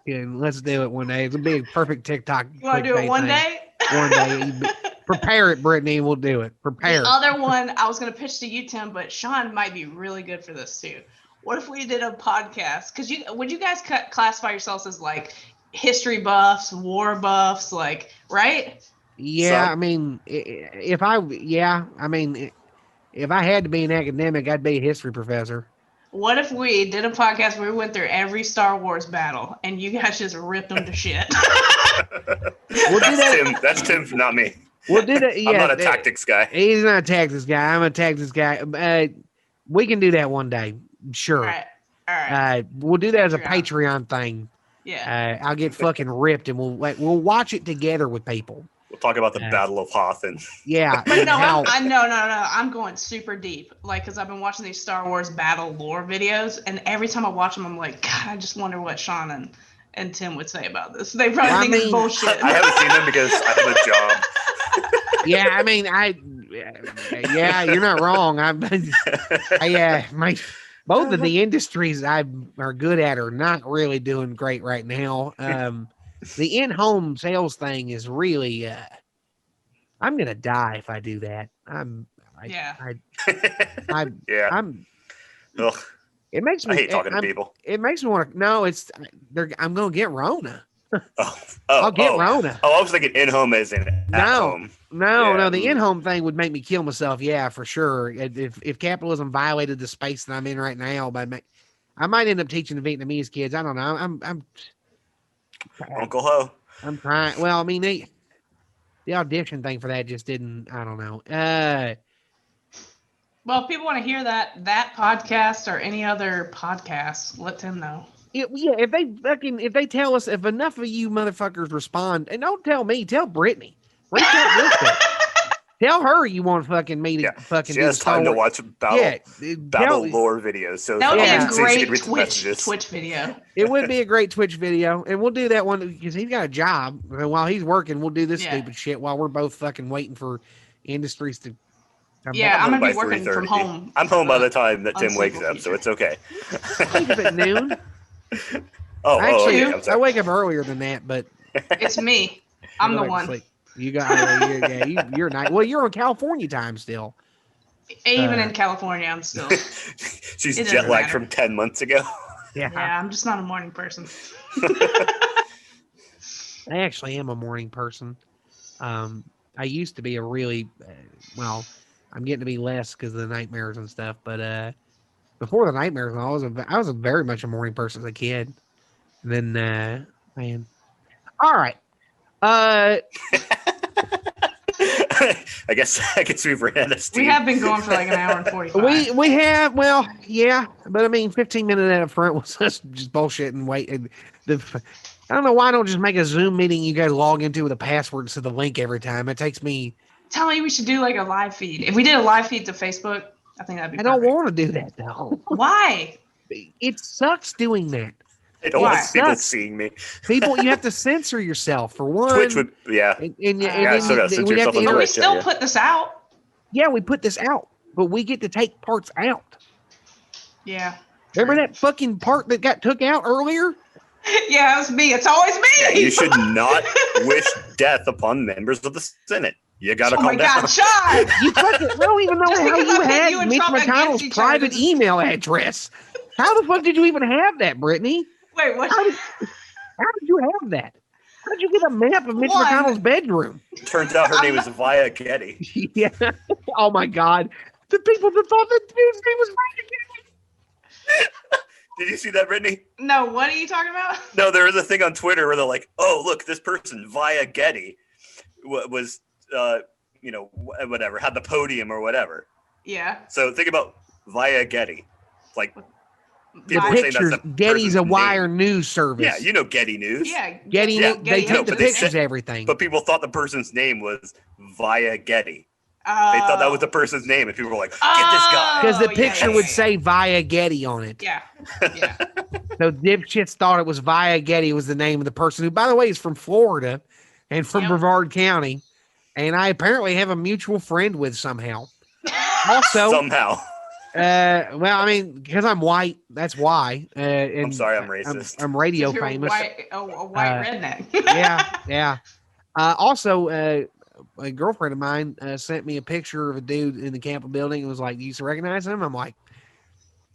Yeah, let's do it one day. It'll be a perfect TikTok. You want to do it one day? One day. Prepare it, Brittany. We'll do it. Prepare. The other one I was going to pitch to you, Tim, but Sean might be really good for this too. What if we did a podcast? Because would you guys classify yourselves as like history buffs, war buffs, like, right? Yeah, So- I mean, if I had to be an academic, I'd be a history professor. What if we did a podcast where we went through every Star Wars battle and you guys just ripped them to shit? We'll do that. That's Tim, not me. We'll do that. Yeah, I'm not a tactics guy. He's not a tactics guy. I'm a tactics guy. We can do that one day. Sure. All right. We'll do that as a Patreon. Patreon thing. Yeah. I'll get fucking ripped, and we'll watch it together with people. We'll talk about the Battle of Hoth and Yeah. But and no, how- no. I'm going super deep. Like, because I've been watching these Star Wars battle lore videos, and every time I watch them, I'm like, God, I just wonder what Sean and Tim would say about this. They probably I think it's mean- bullshit. I haven't seen them because I have a job. yeah, I mean, yeah, you're not wrong. Both of the industries I are good at are not really doing great right now. The in-home sales thing is really, I'm gonna die if I do that. Yeah. Yeah. Ugh, It makes I me. hate talking to people. It makes me want to. No, I'm gonna get Rona. Oh, I'll get Rona. Oh, I was thinking in-home as in at No. home. No, Yeah. the in-home thing would make me kill myself. Yeah, for sure. If capitalism violated the space that I'm in right now, I might end up teaching the Vietnamese kids. I don't know. Uncle Ho. I'm trying. Well, I mean, the audition thing for that just didn't. I don't know. Well, if people want to hear that podcast or any other podcast, let Tim know. Yeah, if they tell us, if enough of you motherfuckers respond, and don't tell me, tell Brittany. Reach out with her. Tell her you want fucking me to Yeah. fucking She do has Star time to Wars. watch battle tell- lore videos. So That would Yeah. be so a she great could read the messages. Twitch video. It would be a great Twitch video, and we'll do that one because he's got a job. And while he's working, we'll do this Yeah. stupid shit while we're both fucking waiting for industries to come Yeah, back. I'm gonna By be working from 3:30. home. I'm home by the time that Tim wakes Unstable up, so it's okay. I wake up at noon. Oh, Actually, okay. I'm I sorry. wake up earlier than that, but It's me. I'm I the go back to one. sleep. You got you're not. Well, you're on California time still. Even in California, I'm still. She's It doesn't jet lagged matter. from 10 months ago. Yeah, Yeah, I'm just not a morning person. I actually am a morning person. I used to be a really well. I'm getting to be less because of the nightmares and stuff. But before the nightmares, I was a very much a morning person as a kid. And then man, all right. I guess we've ran out of steam. We have been going for like an hour and 45. We have, well, yeah, but I mean, 15 minutes up front was us just bullshit and wait. And I don't know why I don't just make a Zoom meeting you guys log into with a password instead of the link every time. It takes me. Tell me we should do like a live feed. If we did a live feed to Facebook, I think that'd be I don't perfect. want to do that though. Why? It sucks doing that. I don't Why? want people Sucks. seeing me. People, you have to censor yourself for one. Twitch would, yeah. And Yeah, then so gotta censor we have yourself to on But we Twitch, still yeah. put this out. Yeah, we put this out, but we get to take parts out. Yeah. Remember that fucking part that got took out earlier? Yeah, it was me. It's always me. Yeah, you should not wish death upon members of the Senate. You gotta Oh calm my down. God, Sean! You fucking, I don't even know Just how because you I put had you and Mitch Trump against McConnell's each other private doesn't- email address. How the fuck did you even have that, Brittany? Wait, what? How did you have that? How did you get a map of Mitch One. McConnell's bedroom? Turns out her name is Via Getty. Yeah. Oh my God. The people that thought that dude's name was Did you see that, Brittany? No, what are you talking about? No, there was a thing on Twitter where they're like, "Oh, look, this person Via Getty was, whatever, had the podium or whatever." Yeah. So think about Via Getty. Like the people were saying pictures. that's the Getty's a person's wire name. news service. Yeah, you know Getty News. Yeah. Getty, Yeah, they Getty take the but they pictures said- of everything. But people thought the person's name was Via Getty. They Oh. thought that was the person's name, and people were like, "Get this guy." Because the Oh, picture yeah, would yeah, say Via Getty on it. Yeah. Yeah. So dipshits thought it was Via Getty was the name of the person who, by the way, is from Florida and from Yep. Brevard County. And I apparently have a mutual friend with somehow. Also, Somehow. well, I mean, because I'm white, that's why. And I'm sorry, I'm racist. I'm radio You're famous. a white redneck. Yeah. Also, a girlfriend of mine sent me a picture of a dude in the Capitol building and was like, "Do you recognize him?" I'm like,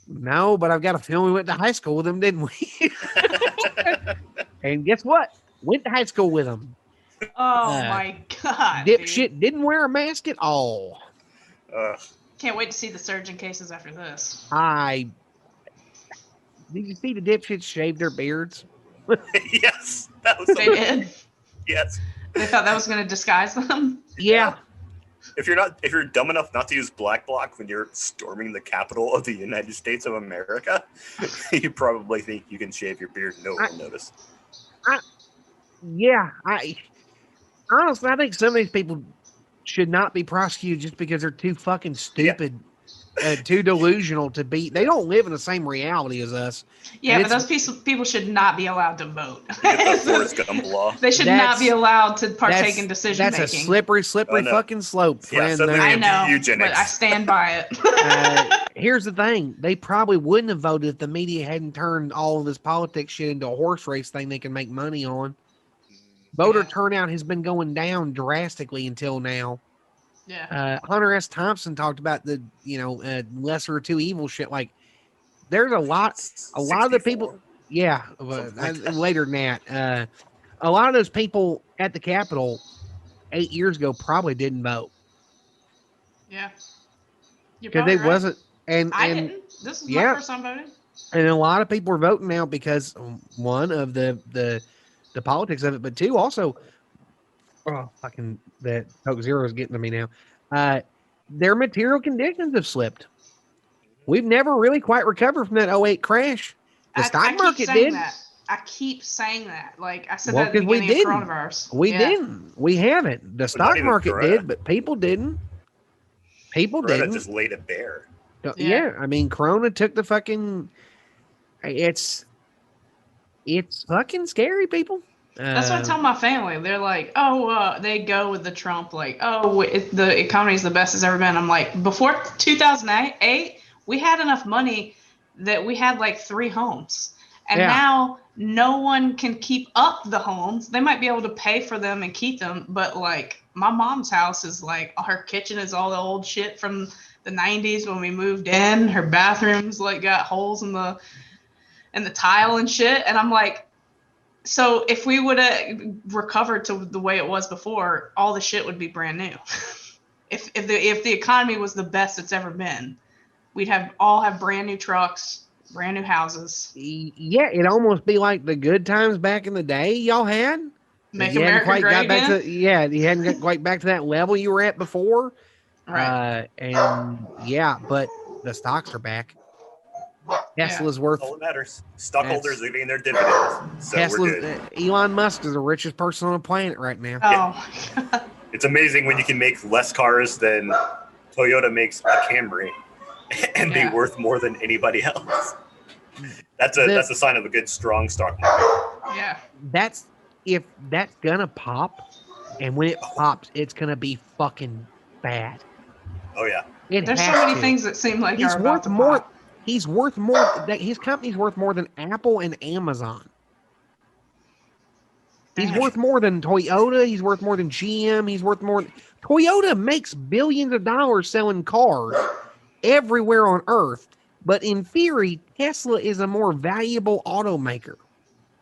"No, but I've got a feeling we went to high school with him, didn't we?" And guess what? Went to high school with him. Oh my God. Dipshit Dude. didn't wear a mask at all. Can't wait to see the surgeon cases after this. Did you see the dipshits shave their beards? Yes, that was They did. yes. They thought that was going to disguise them. Yeah. If you're dumb enough not to use black bloc when you're storming the Capitol of the United States of America, you probably think you can shave your beard and no one will notice. Yeah. Honestly, I think some of these people should not be prosecuted just because they're too fucking stupid, too delusional to be. They don't live in the same reality as us. Yeah, And but those people should not be allowed to vote. Get the Forrest Gump law. They should not be allowed to partake in decision That's making. a slippery I know. fucking slope, Yeah, friend. suddenly I know, Eugenics. but I stand by it. Here's the thing. They probably wouldn't have voted if the media hadn't turned all of this politics shit into a horse race thing they can make money on. Voter Yeah. turnout has been going down drastically until now. Yeah. Hunter S. Thompson talked about the, lesser of two evil shit. Like, there's a lot of the people. 64. Yeah, later than that. A lot of those people at the Capitol 8 years ago probably didn't vote Yeah. You're because probably it right. wasn't. And I and didn't. This is yeah. my first time voting. and a lot of people are voting now because one of the politics of it, but two also, fucking that Coke Zero is getting to me now. Their material conditions have slipped. We've never really quite recovered from that '08 crash. The I stock keep market saying did. That. I keep saying that. Like I said Well, that at the 'cause we beginning of didn't. coronavirus. We Yeah. didn't. We haven't. The stock even market Corona. did, but people didn't. People Corona didn't. just laid it bare. Yeah. Yeah. I mean, Corona took the fucking. It's fucking scary, people. That's what I tell my family. They're like, oh, they go with the Trump, like, oh, the economy is the best it's ever been. I'm like, before 2008, we had enough money that we had like 3 homes. And Yeah. now no one can keep up the homes. They might be able to pay for them and keep them. But like my mom's house is like, her kitchen is all the old shit from the 90s when we moved in. Her bathroom's like got holes in the tile and shit. And I'm like, so if we would have recovered to the way it was before, all the shit would be brand new. if the economy was the best it's ever been, we'd all have brand new trucks, brand new houses. Yeah, it'd almost be like the good times back in the day y'all had. Make You hadn't America quite great got back again. to you hadn't got quite back to that level you were at before. Right. And yeah, but the stocks are back. Tesla's worth All that matters. Stockholders That's- are getting their dividends, so we're Tesla's good. Elon Musk is the richest person on the planet right now. Oh my god. It's amazing when you can make less cars than Toyota makes a Camry and Yeah. be worth more than anybody else. That's The- a sign of a good, strong stock market. Yeah. That's if that's gonna pop, and when it pops, it's gonna be fucking bad. Oh yeah. It There's so has many to. things that seem like He's are about worth to more. pop. He's worth more. That his company's worth more than Apple and Amazon. He's Damn. worth more than Toyota. He's worth more than GM. He's worth more. Toyota makes billions of dollars selling cars everywhere on Earth. But in theory, Tesla is a more valuable automaker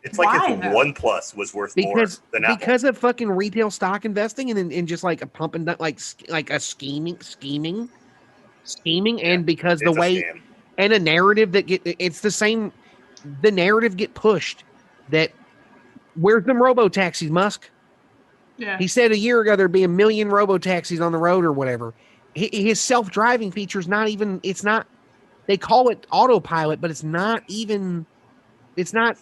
It's like Why, if though? OnePlus was worth more than Apple. because of fucking retail stock investing and just like a pump and dump, like a scheming, and because the It's a way scam. and a narrative that it's the same. The narrative get pushed that where's them robo taxis, Musk? Yeah. He said a year ago there'd be 1 million robo taxis on the road or whatever. His self-driving feature is not even. It's not. They call it autopilot, but it's not even. It's not.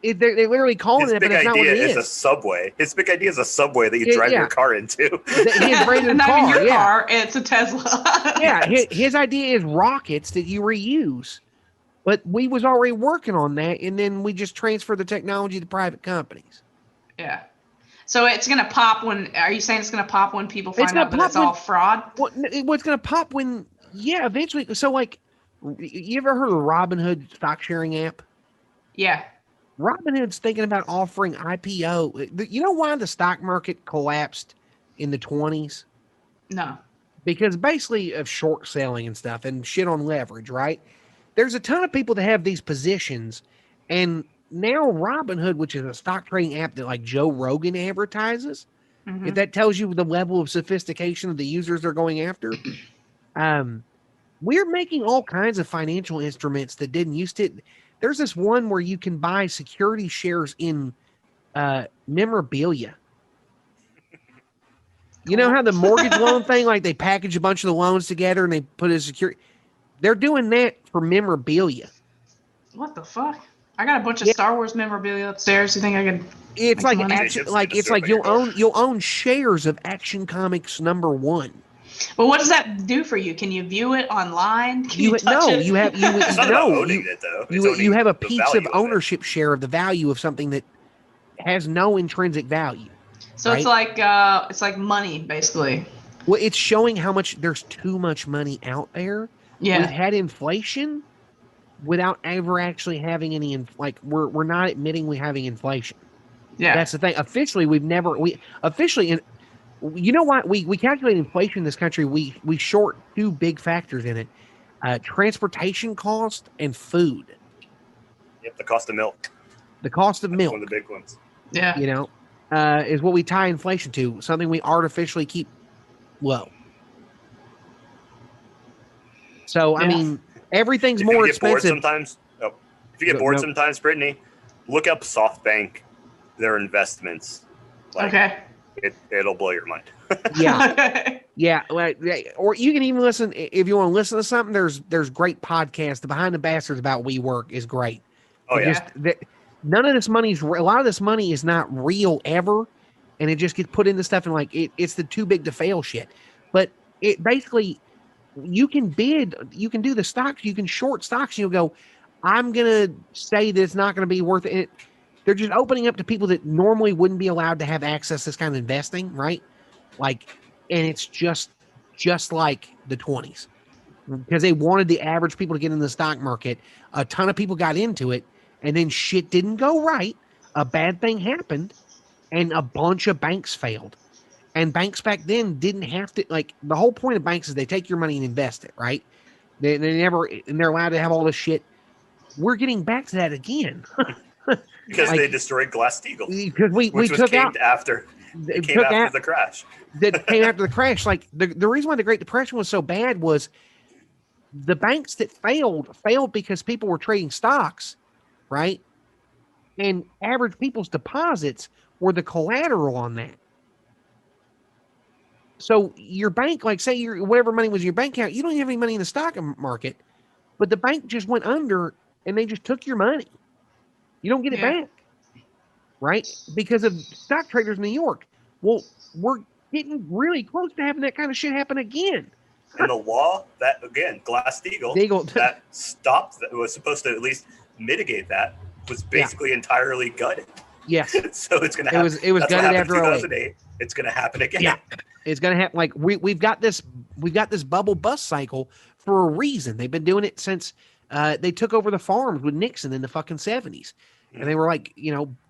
They're literally calling His it, but big it's not what idea it is a is. subway. His big idea is a subway that you Yeah, drive yeah. your car into. He has branded And not even car, your yeah. car, it's a Tesla. Yeah, his idea is rockets that you reuse. But we was already working on that, and then we just transfer the technology to private companies. Yeah. So it's gonna pop when? Are you saying it's gonna pop when people It's find gonna out that pop it's all when- fraud? What's going to pop when? Yeah, eventually. So, like, you ever heard of the Robinhood stock sharing app? Yeah. Robinhood's thinking about offering IPO. You know why the stock market collapsed in the 20s? No. Because basically of short selling and stuff and shit on leverage, right? There's a ton of people that have these positions, and now Robinhood, which is a stock trading app that like Joe Rogan advertises, Mhm. if that tells you the level of sophistication of the users they're going after, we're making all kinds of financial instruments that didn't used to. There's this one where you can buy security shares in memorabilia. You know how the mortgage loan thing, like they package a bunch of the loans together and they put a security. They're doing that for memorabilia. What the fuck? I got a bunch of Yeah. Star Wars memorabilia upstairs. You think I could? It's Make like money. action, It's like gonna it's serve like at your you'll own shares of Action Comics #1. Well, what does that do for you? Can you view it online? Can you, touch no, it? you have you It's not about no owning you, it though. It's you owning have a the piece value of it. ownership share of the value of something that has no intrinsic value. So it's like money basically. Well, it's showing how much there's too much money out there. Yeah. We've had inflation without ever actually having any we're not admitting we're having inflation. Yeah. That's the thing. Officially, you know what? We calculate inflation in this country. We short two big factors in it: transportation cost and food. Yep, the cost of milk. The cost of That's milk, one of the big ones. Yeah. you know, is what we tie inflation to. Something we artificially keep low. So I Yeah. mean, everything's If more you get bored expensive. sometimes, if you get No, bored no. sometimes, Brittany, look up SoftBank, their investments. Like, Okay. it'll blow your mind. Yeah, yeah. Or you can even listen if you want to listen to something. There's great podcasts. The Behind the Bastards about WeWork is great. Oh It yeah, just none of this money's a lot of this money is not real ever, and it just gets put into stuff and like it's the too big to fail shit. But it basically you can bid, you can do the stocks, you can short stocks. You'll go, I'm gonna say that it's not gonna be worth it. They're just opening up to people that normally wouldn't be allowed to have access to this kind of investing, right? Like, and it's just like the 20s because they wanted the average people to get in the stock market. A ton of people got into it, and then shit didn't go right. A bad thing happened, and a bunch of banks failed. And banks back then didn't have to, like, the whole point of banks is they take your money and invest it, right? They never, and they're allowed to have all this shit. We're getting back to that again. because like- they destroyed Glass-Steagall, Because we which took came out after the crash. that came after the crash. Like the reason why the Great Depression was so bad was the banks that failed because people were trading stocks, right? And average people's deposits or the collateral on that. So your bank, like say your whatever money was in your bank account, you don't have any money in the stock market, but the bank just went under and they just took your money. You don't get it back, right? Because of stock traders in New York. Well, we're getting really close to having that kind of shit happen again. And the law that, again, Glass-Steagall, that stopped, that was supposed to at least mitigate that, was basically entirely gutted. Yes. So it's going to happen. It was gutted after 2008. It's going to happen again. Yeah. It's going to happen. Like we've got this bubble bust cycle for a reason. They've been doing it since they took over the farms with Nixon in the fucking 70s. And they were like,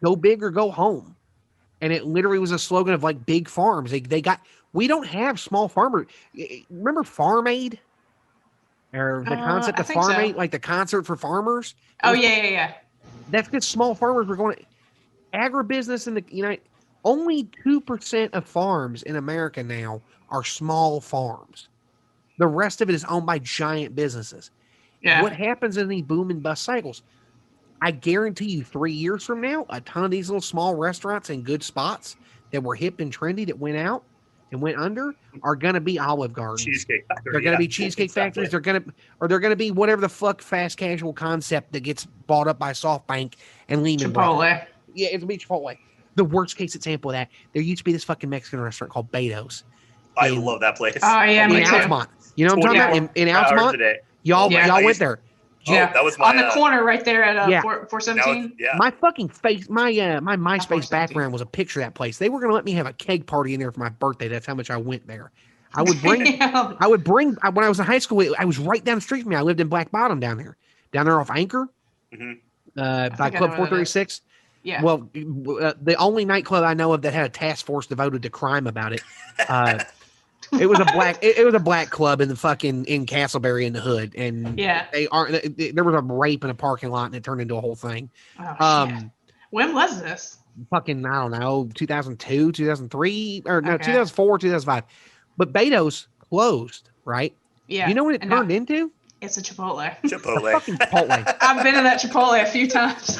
go big or go home. And it literally was a slogan of like big farms. We don't have small farmers. Remember Farm Aid? Or the concept of Farm Aid, like the concert for farmers? Oh, yeah. That's because small farmers were going to agribusiness in the only 2% of farms in America now are small farms. The rest of it is owned by giant businesses. Yeah. What happens in these boom and bust cycles? I guarantee you 3 years from now, a ton of these little small restaurants in good spots that were hip and trendy that went out and went under are going to be Olive Gardens. Cheesecake Factory. They're going to be cheesecake factories. They're going to be whatever the fuck fast casual concept that gets bought up by SoftBank and Lehman Chipotle. Brothers. Yeah, it'll be Chipotle. The worst case example of that, there used to be this fucking Mexican restaurant called Beto's. I love that place. Oh, yeah, me in too. Altamont. You know what I'm talking about? In Altamont? Y'all went there. Yeah, that was my, on the corner right there at 417. My fucking face, my MySpace background was a picture of that place. They were gonna let me have a keg party in there for my birthday. That's how much I went there. I would bring. When I was in high school. I was right down the street from me. I lived in Black Bottom down there off Anchor, by Club 436. Yeah. Well, the only nightclub I know of that had a task force devoted to crime about it. It was a black club in Castleberry in the hood, and there was a rape in a parking lot, and it turned into a whole thing. Oh, shit. When was this? Fucking, I don't know, 2002, 2003, or no, 2004, 2005. But Beto's closed, right? Yeah. You know what it turned into? It's a Chipotle. Fucking Chipotle. I've been in that Chipotle a few times.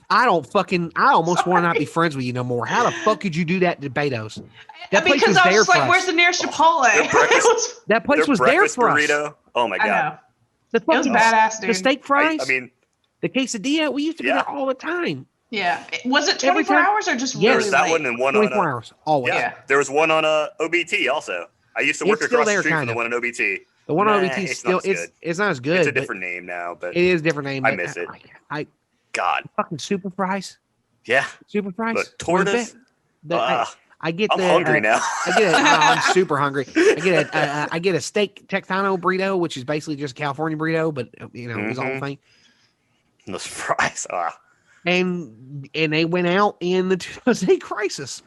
I almost want to not be friends with you no more. How the fuck could you do that to Beto's? That place was there for us. Where's the nearest Chipotle? That place was there for us. Burrito. Oh my god. It was badass, dude. The steak fries. I mean, the quesadilla. We used to be there all the time. Yeah. Was it 24 hours or just really There's that late? one and one 24 on hours. Always. Yeah. There was one on OBT also. I used to work across the street from the one on OBT. The one on OBT still it's not as good. It's a different name now, but it is a different name. I miss it. God. Fucking super fries. Yeah. Super fries. But tortas. I get I'm hungry now. I'm super hungry. I get a steak Texano burrito, which is basically just a California burrito, but it's the whole thing. And those fries. And they went out in the 2008 crisis.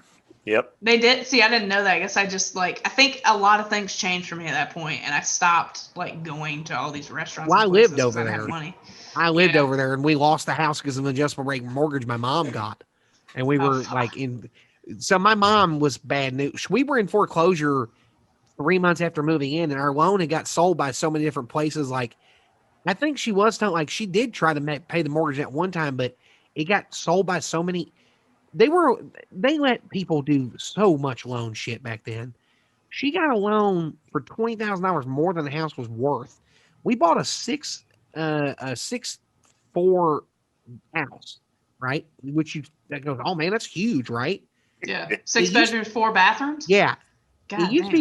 Yep. They did. See, I didn't know that. I guess I just I think a lot of things changed for me at that point, and I stopped going to all these restaurants. Well, I lived over there. I lived Yeah. over there, and we lost the house because of an adjustable rate mortgage my mom got, and we were So my mom was bad news. We were in foreclosure 3 months after moving in, and our loan had got sold by so many different places. I think she was telling, she did try to pay the mortgage at one time, but it got sold by so many. They let people do so much loan shit back then. She got a loan for $20,000 more than the house was worth. We bought a 6'4" house, right? That goes, oh man, that's huge, right? Yeah, 6 bedrooms, 4 bathrooms. Yeah, God it used to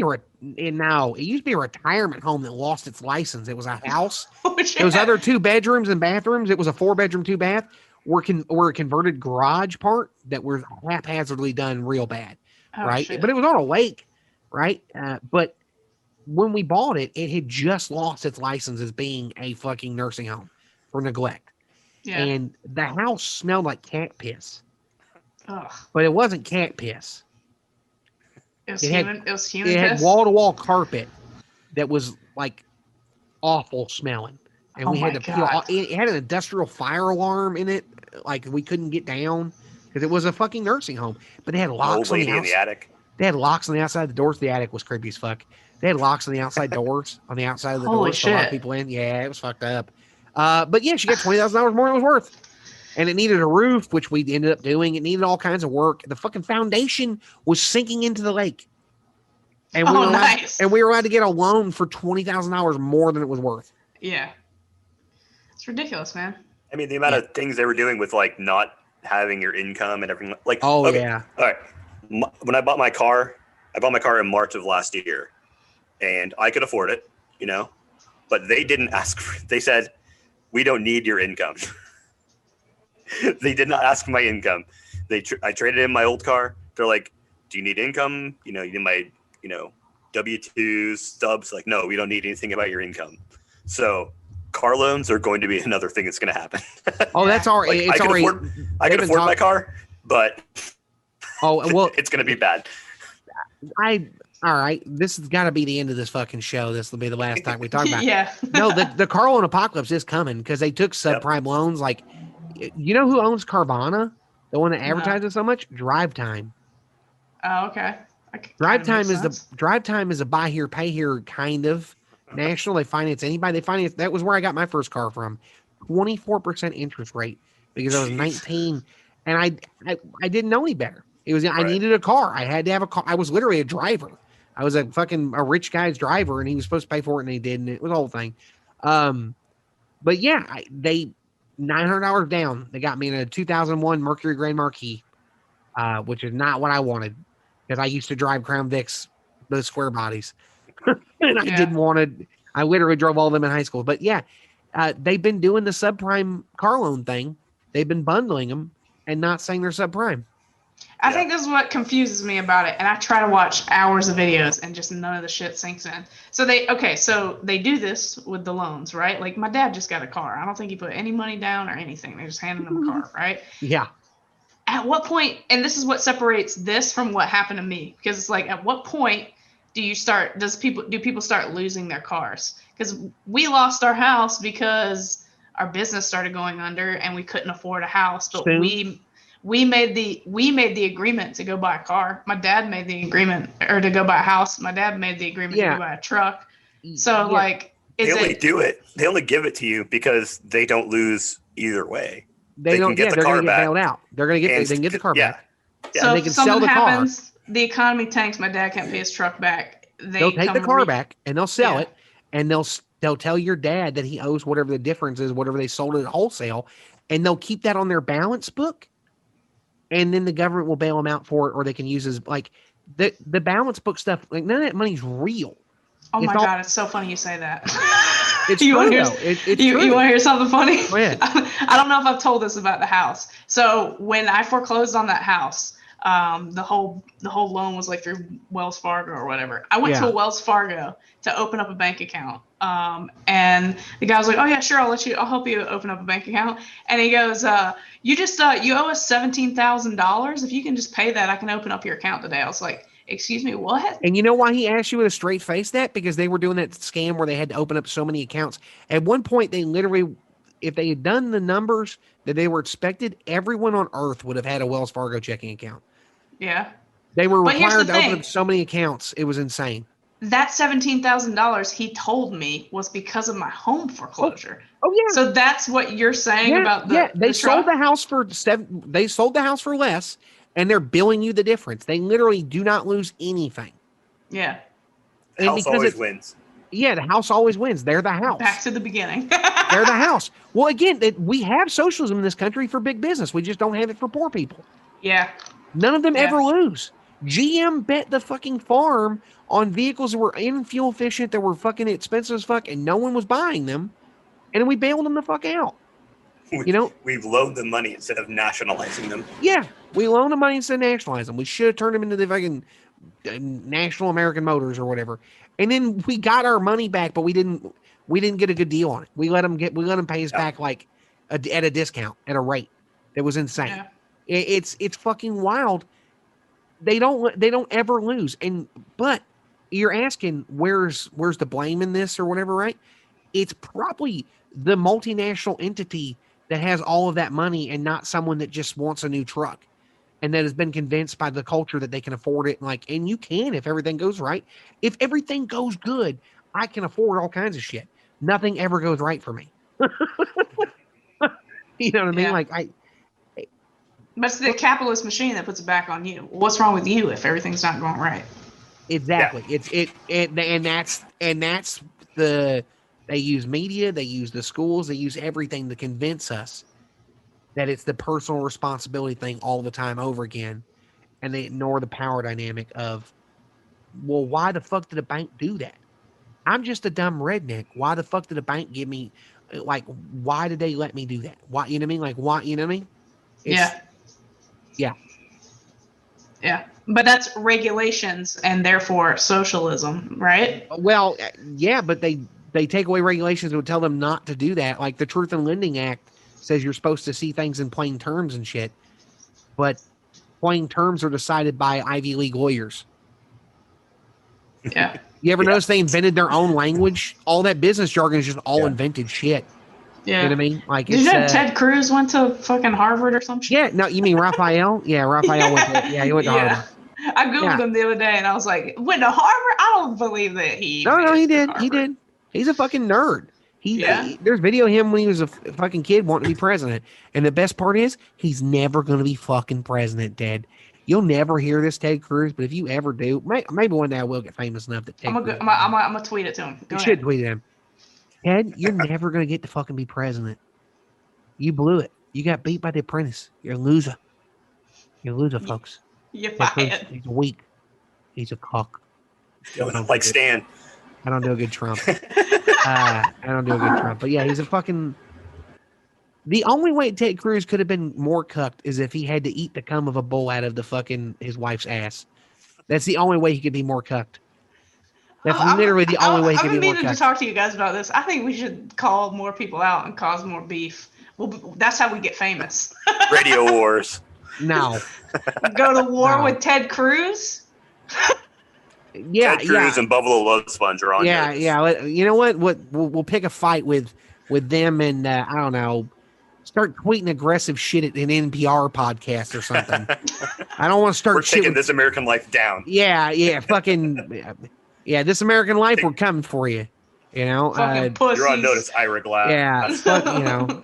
be a retirement home that lost its license. It was a house. Those other 2 bedrooms and bathrooms. It was a 4-bedroom, 2-bath. Were a converted garage part that were haphazardly done real bad, right? Shit. But it was on a lake, right? But when we bought it, it had just lost its license as being a fucking nursing home for neglect. Yeah. And the house smelled like cat piss. Ugh. But it wasn't cat piss. It was human piss? It had wall-to-wall carpet that was awful smelling. And we had to peel. It had an industrial fire alarm in it. We couldn't get down because it was a fucking nursing home. But they had locks on the outside. In the attic. They had locks on the outside of the doors. The attic was creepy as fuck. They had locks on the outside doors, on the outside of the doors to allow people in. Yeah, it was fucked up. But yeah, she got $20,000 more than it was worth. and it needed a roof, which we ended up doing. It needed all kinds of work. The fucking foundation was sinking into the lake. And we were allowed to get a loan for $20,000 more than it was worth. Yeah. It's ridiculous, man. I mean, the amount of things they were doing with like not having your income and everything. Like, yeah. All right. When I bought my car in March of last year, and I could afford it, you know, but they didn't ask. They said, "We don't need your income." They did not ask for my income. I traded in my old car. They're like, "Do you need income? You know, you need my, W-2s, stubs." Like, no, we don't need anything about your income. So car loans are going to be another thing that's going to happen. Oh, that's already. Like, I can afford my car, but it's going to be bad. All right. This has got to be the end of this fucking show. This will be the last time we talk about it. Yeah. No, the car loan apocalypse is coming because they took subprime loans. Like, you know who owns Carvana? The one that advertises so much? Drive Time. Oh, okay. Drive Time is a buy here, pay here kind of national. They finance anybody. That was where I got my first car from. 24% interest rate because I was 19 and I didn't know any better. I needed a car. I had to have a car. I was literally a driver. I was a rich guy's driver, and he was supposed to pay for it, and he didn't. It was the whole thing. But yeah, they $900 down. They got me in a 2001 Mercury Grand Marquis, which is not what I wanted because I used to drive Crown Vics, those square bodies, and I didn't want to. I literally drove all of them in high school. But yeah, they've been doing the subprime car loan thing. They've been bundling them and not saying they're subprime. I think this is what confuses me about it. And I try to watch hours of videos and just none of the shit sinks in. So they do this with the loans, right? Like my dad just got a car. I don't think he put any money down or anything. They just handed him a car, right? Yeah. At what point, and this is what separates this from what happened to me, because it's like, at what point do people start losing their cars? Because we lost our house because our business started going under and we couldn't afford a house, but we made the agreement to go buy a car. My dad made the agreement, or to go buy a house. My dad made the agreement to go buy a truck. So like, they only give it to you because they don't lose either way. They can get the car back. Bailed out. They can get the car back. Yeah. So they if can something sell the happens, car. The economy tanks. My dad can't pay his truck back. They'll take the car back and they'll sell it, and they'll tell your dad that he owes whatever the difference is, whatever they sold it at wholesale, and they'll keep that on their balance book. And then the government will bail them out for it, or they can use as like the balance book stuff. Like none of that money's real. Oh my God, it's so funny you say that. It's true, though. It's true. You want to hear something funny? Go ahead. I don't know if I've told this about the house. So when I foreclosed on that house, the whole loan was like through Wells Fargo or whatever. I went to a Wells Fargo to open up a bank account. And the guy was like, "Oh yeah, sure, I'll help you open up a bank account." And he goes, you owe us $17,000. If you can just pay that, I can open up your account today. I was like, "Excuse me, what?" And you know why he asked you with a straight face that? Because they were doing that scam where they had to open up so many accounts. At one point, they literally, if they had done the numbers that they were expected, everyone on earth would have had a Wells Fargo checking account. Yeah. They were required to open up so many accounts. It was insane. That $17,000 he told me was because of my home foreclosure. Oh yeah. So that's what you're saying about the they sold the house for they sold the house for less, and they're billing you the difference. They literally do not lose anything. Yeah. The house always wins. Yeah, the house always wins. They're the house. Back to the beginning. They're the house. Well, again, we have socialism in this country for big business. We just don't have it for poor people. Yeah. None of them ever lose. GM bet the fucking farm on vehicles that were fuel efficient, that were fucking expensive as fuck, and no one was buying them. And we bailed them the fuck out. We've loaned them money instead of nationalizing them. Yeah, we loaned them money instead of nationalizing them. We should have turned them into the fucking National American Motors or whatever. And then we got our money back, but we didn't get a good deal on it. We let them pay us back like at a discount, at a rate that was insane. Yeah. It's fucking wild. They don't ever lose. But you're asking where's the blame in this or whatever, right? It's probably the multinational entity that has all of that money and not someone that just wants a new truck and that has been convinced by the culture that they can afford it. And you can, if everything goes right. If everything goes good, I can afford all kinds of shit. Nothing ever goes right for me. You know what I mean? But it's the capitalist machine that puts it back on you. What's wrong with you if everything's not going right? Exactly. And that's the they use media, they use the schools, they use everything to convince us that it's the personal responsibility thing all the time over again, and they ignore the power dynamic of, well, why the fuck did a bank do that? I'm just a dumb redneck. Why the fuck did a bank give me, like, why did they let me do that? Why, you know what I mean? Like, why, you know what I mean? Yeah. Yeah. Yeah. But that's regulations and therefore socialism, right? Well, yeah, but they take away regulations that would tell them not to do that. Like the Truth in Lending Act says you're supposed to see things in plain terms and shit, but plain terms are decided by Ivy League lawyers. Yeah. You ever notice they invented their own language? All that business jargon is just all invented shit. Yeah. You know what I mean? Like, did you know Ted Cruz went to fucking Harvard or some shit? Yeah, no, you mean Raphael? Yeah, Raphael went to, he went to Harvard. I Googled him the other day and I was like, went to Harvard? I don't believe that he No, he did. Harvard. He did. He's a fucking nerd. There's video of him when he was a fucking kid wanting to be president. And the best part is, he's never going to be fucking president, Ted. You'll never hear this, Ted Cruz, but if you ever do, maybe one day I will get famous enough that Ted I'm gonna tweet it to him. You should tweet him. Ted, you're never going to get to fucking be president. You blew it. You got beat by The Apprentice. You're a loser. You're a loser, folks. You're fired. He's weak. He's a cock. Like Stan. I don't do a good Trump. I don't do a good Trump. But yeah, he's a fucking... The only way Ted Cruz could have been more cucked is if he had to eat the cum of a bull out of the fucking his wife's ass. That's the only way he could be more cucked. That's literally the only way he could be more cucked. I've been meaning to talk to you guys about this. I think we should call more people out and cause more beef. Well, that's how we get famous. Radio wars. No. Go to war with Ted Cruz? Yeah, Ted Cruz and Buffalo Love Sponge are on. Yeah. You know what? We'll pick a fight with them, and I don't know. Start tweeting aggressive shit at an NPR podcast or something. I don't want to start. We're taking This American Life down. Yeah, fucking. Yeah, This American Life, we're coming for you. You know, you're on notice, Ira Glass. Yeah, you know,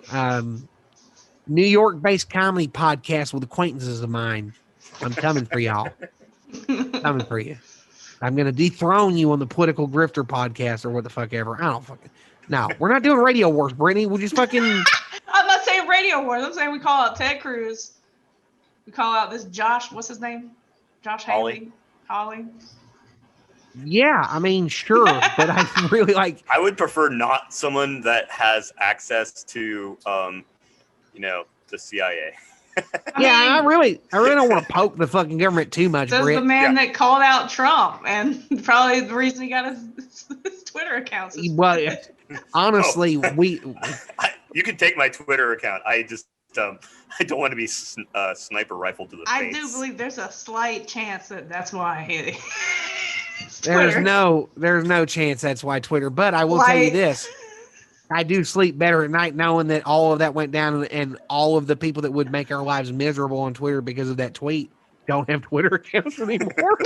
New York-based comedy podcast with acquaintances of mine. I'm coming for y'all. Coming for you. I'm gonna dethrone you on the Political Grifter podcast or what the fuck ever. I don't fucking. No, we're not doing radio wars, Brittany. We'll just fucking. I'm not saying radio wars. I'm saying we call out Ted Cruz. We call out this Josh. What's his name? Josh Haley. Holly. Yeah, I mean, sure, but I really like. I would prefer not someone that has access to, the CIA. I really don't want to poke the fucking government too much. This is Britt. the man that called out Trump, and probably the reason he got his Twitter account. Well, honestly, you can take my Twitter account. I just I don't want to be sniper rifled to the face. I do believe there's a slight chance that's why. There's no chance that's why Twitter. But I will tell you this. I do sleep better at night knowing that all of that went down and all of the people that would make our lives miserable on Twitter because of that tweet don't have Twitter accounts anymore.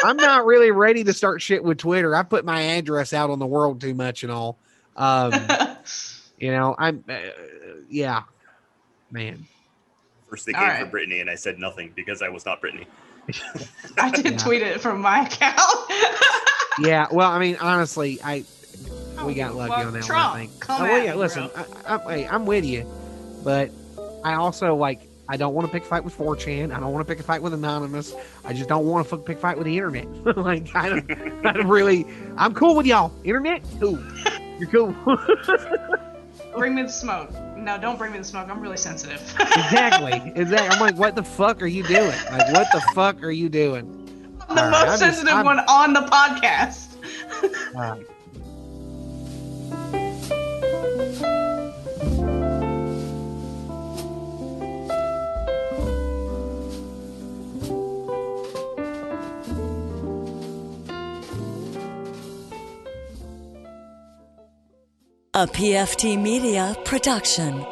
I'm not really ready to start shit with Twitter. I put my address out on the world too much and all. I'm man. First they came for Brittany and I said nothing because I was not Brittany. I did tweet it from my account. Yeah, well, I mean, honestly, we got lucky on that Trump, one, I think. come at me, listen, I'm with you, but I also I don't want to pick a fight with 4chan. I don't want to pick a fight with Anonymous. I just don't want to pick a fight with the internet. I'm cool with y'all. Internet, cool. You're cool. Bring me the smoke. No, don't bring me the smoke. I'm really sensitive. Exactly. I'm like, what the fuck are you doing? Like, what the fuck are you doing? I'm the most sensitive one on the podcast. A PFT Media production.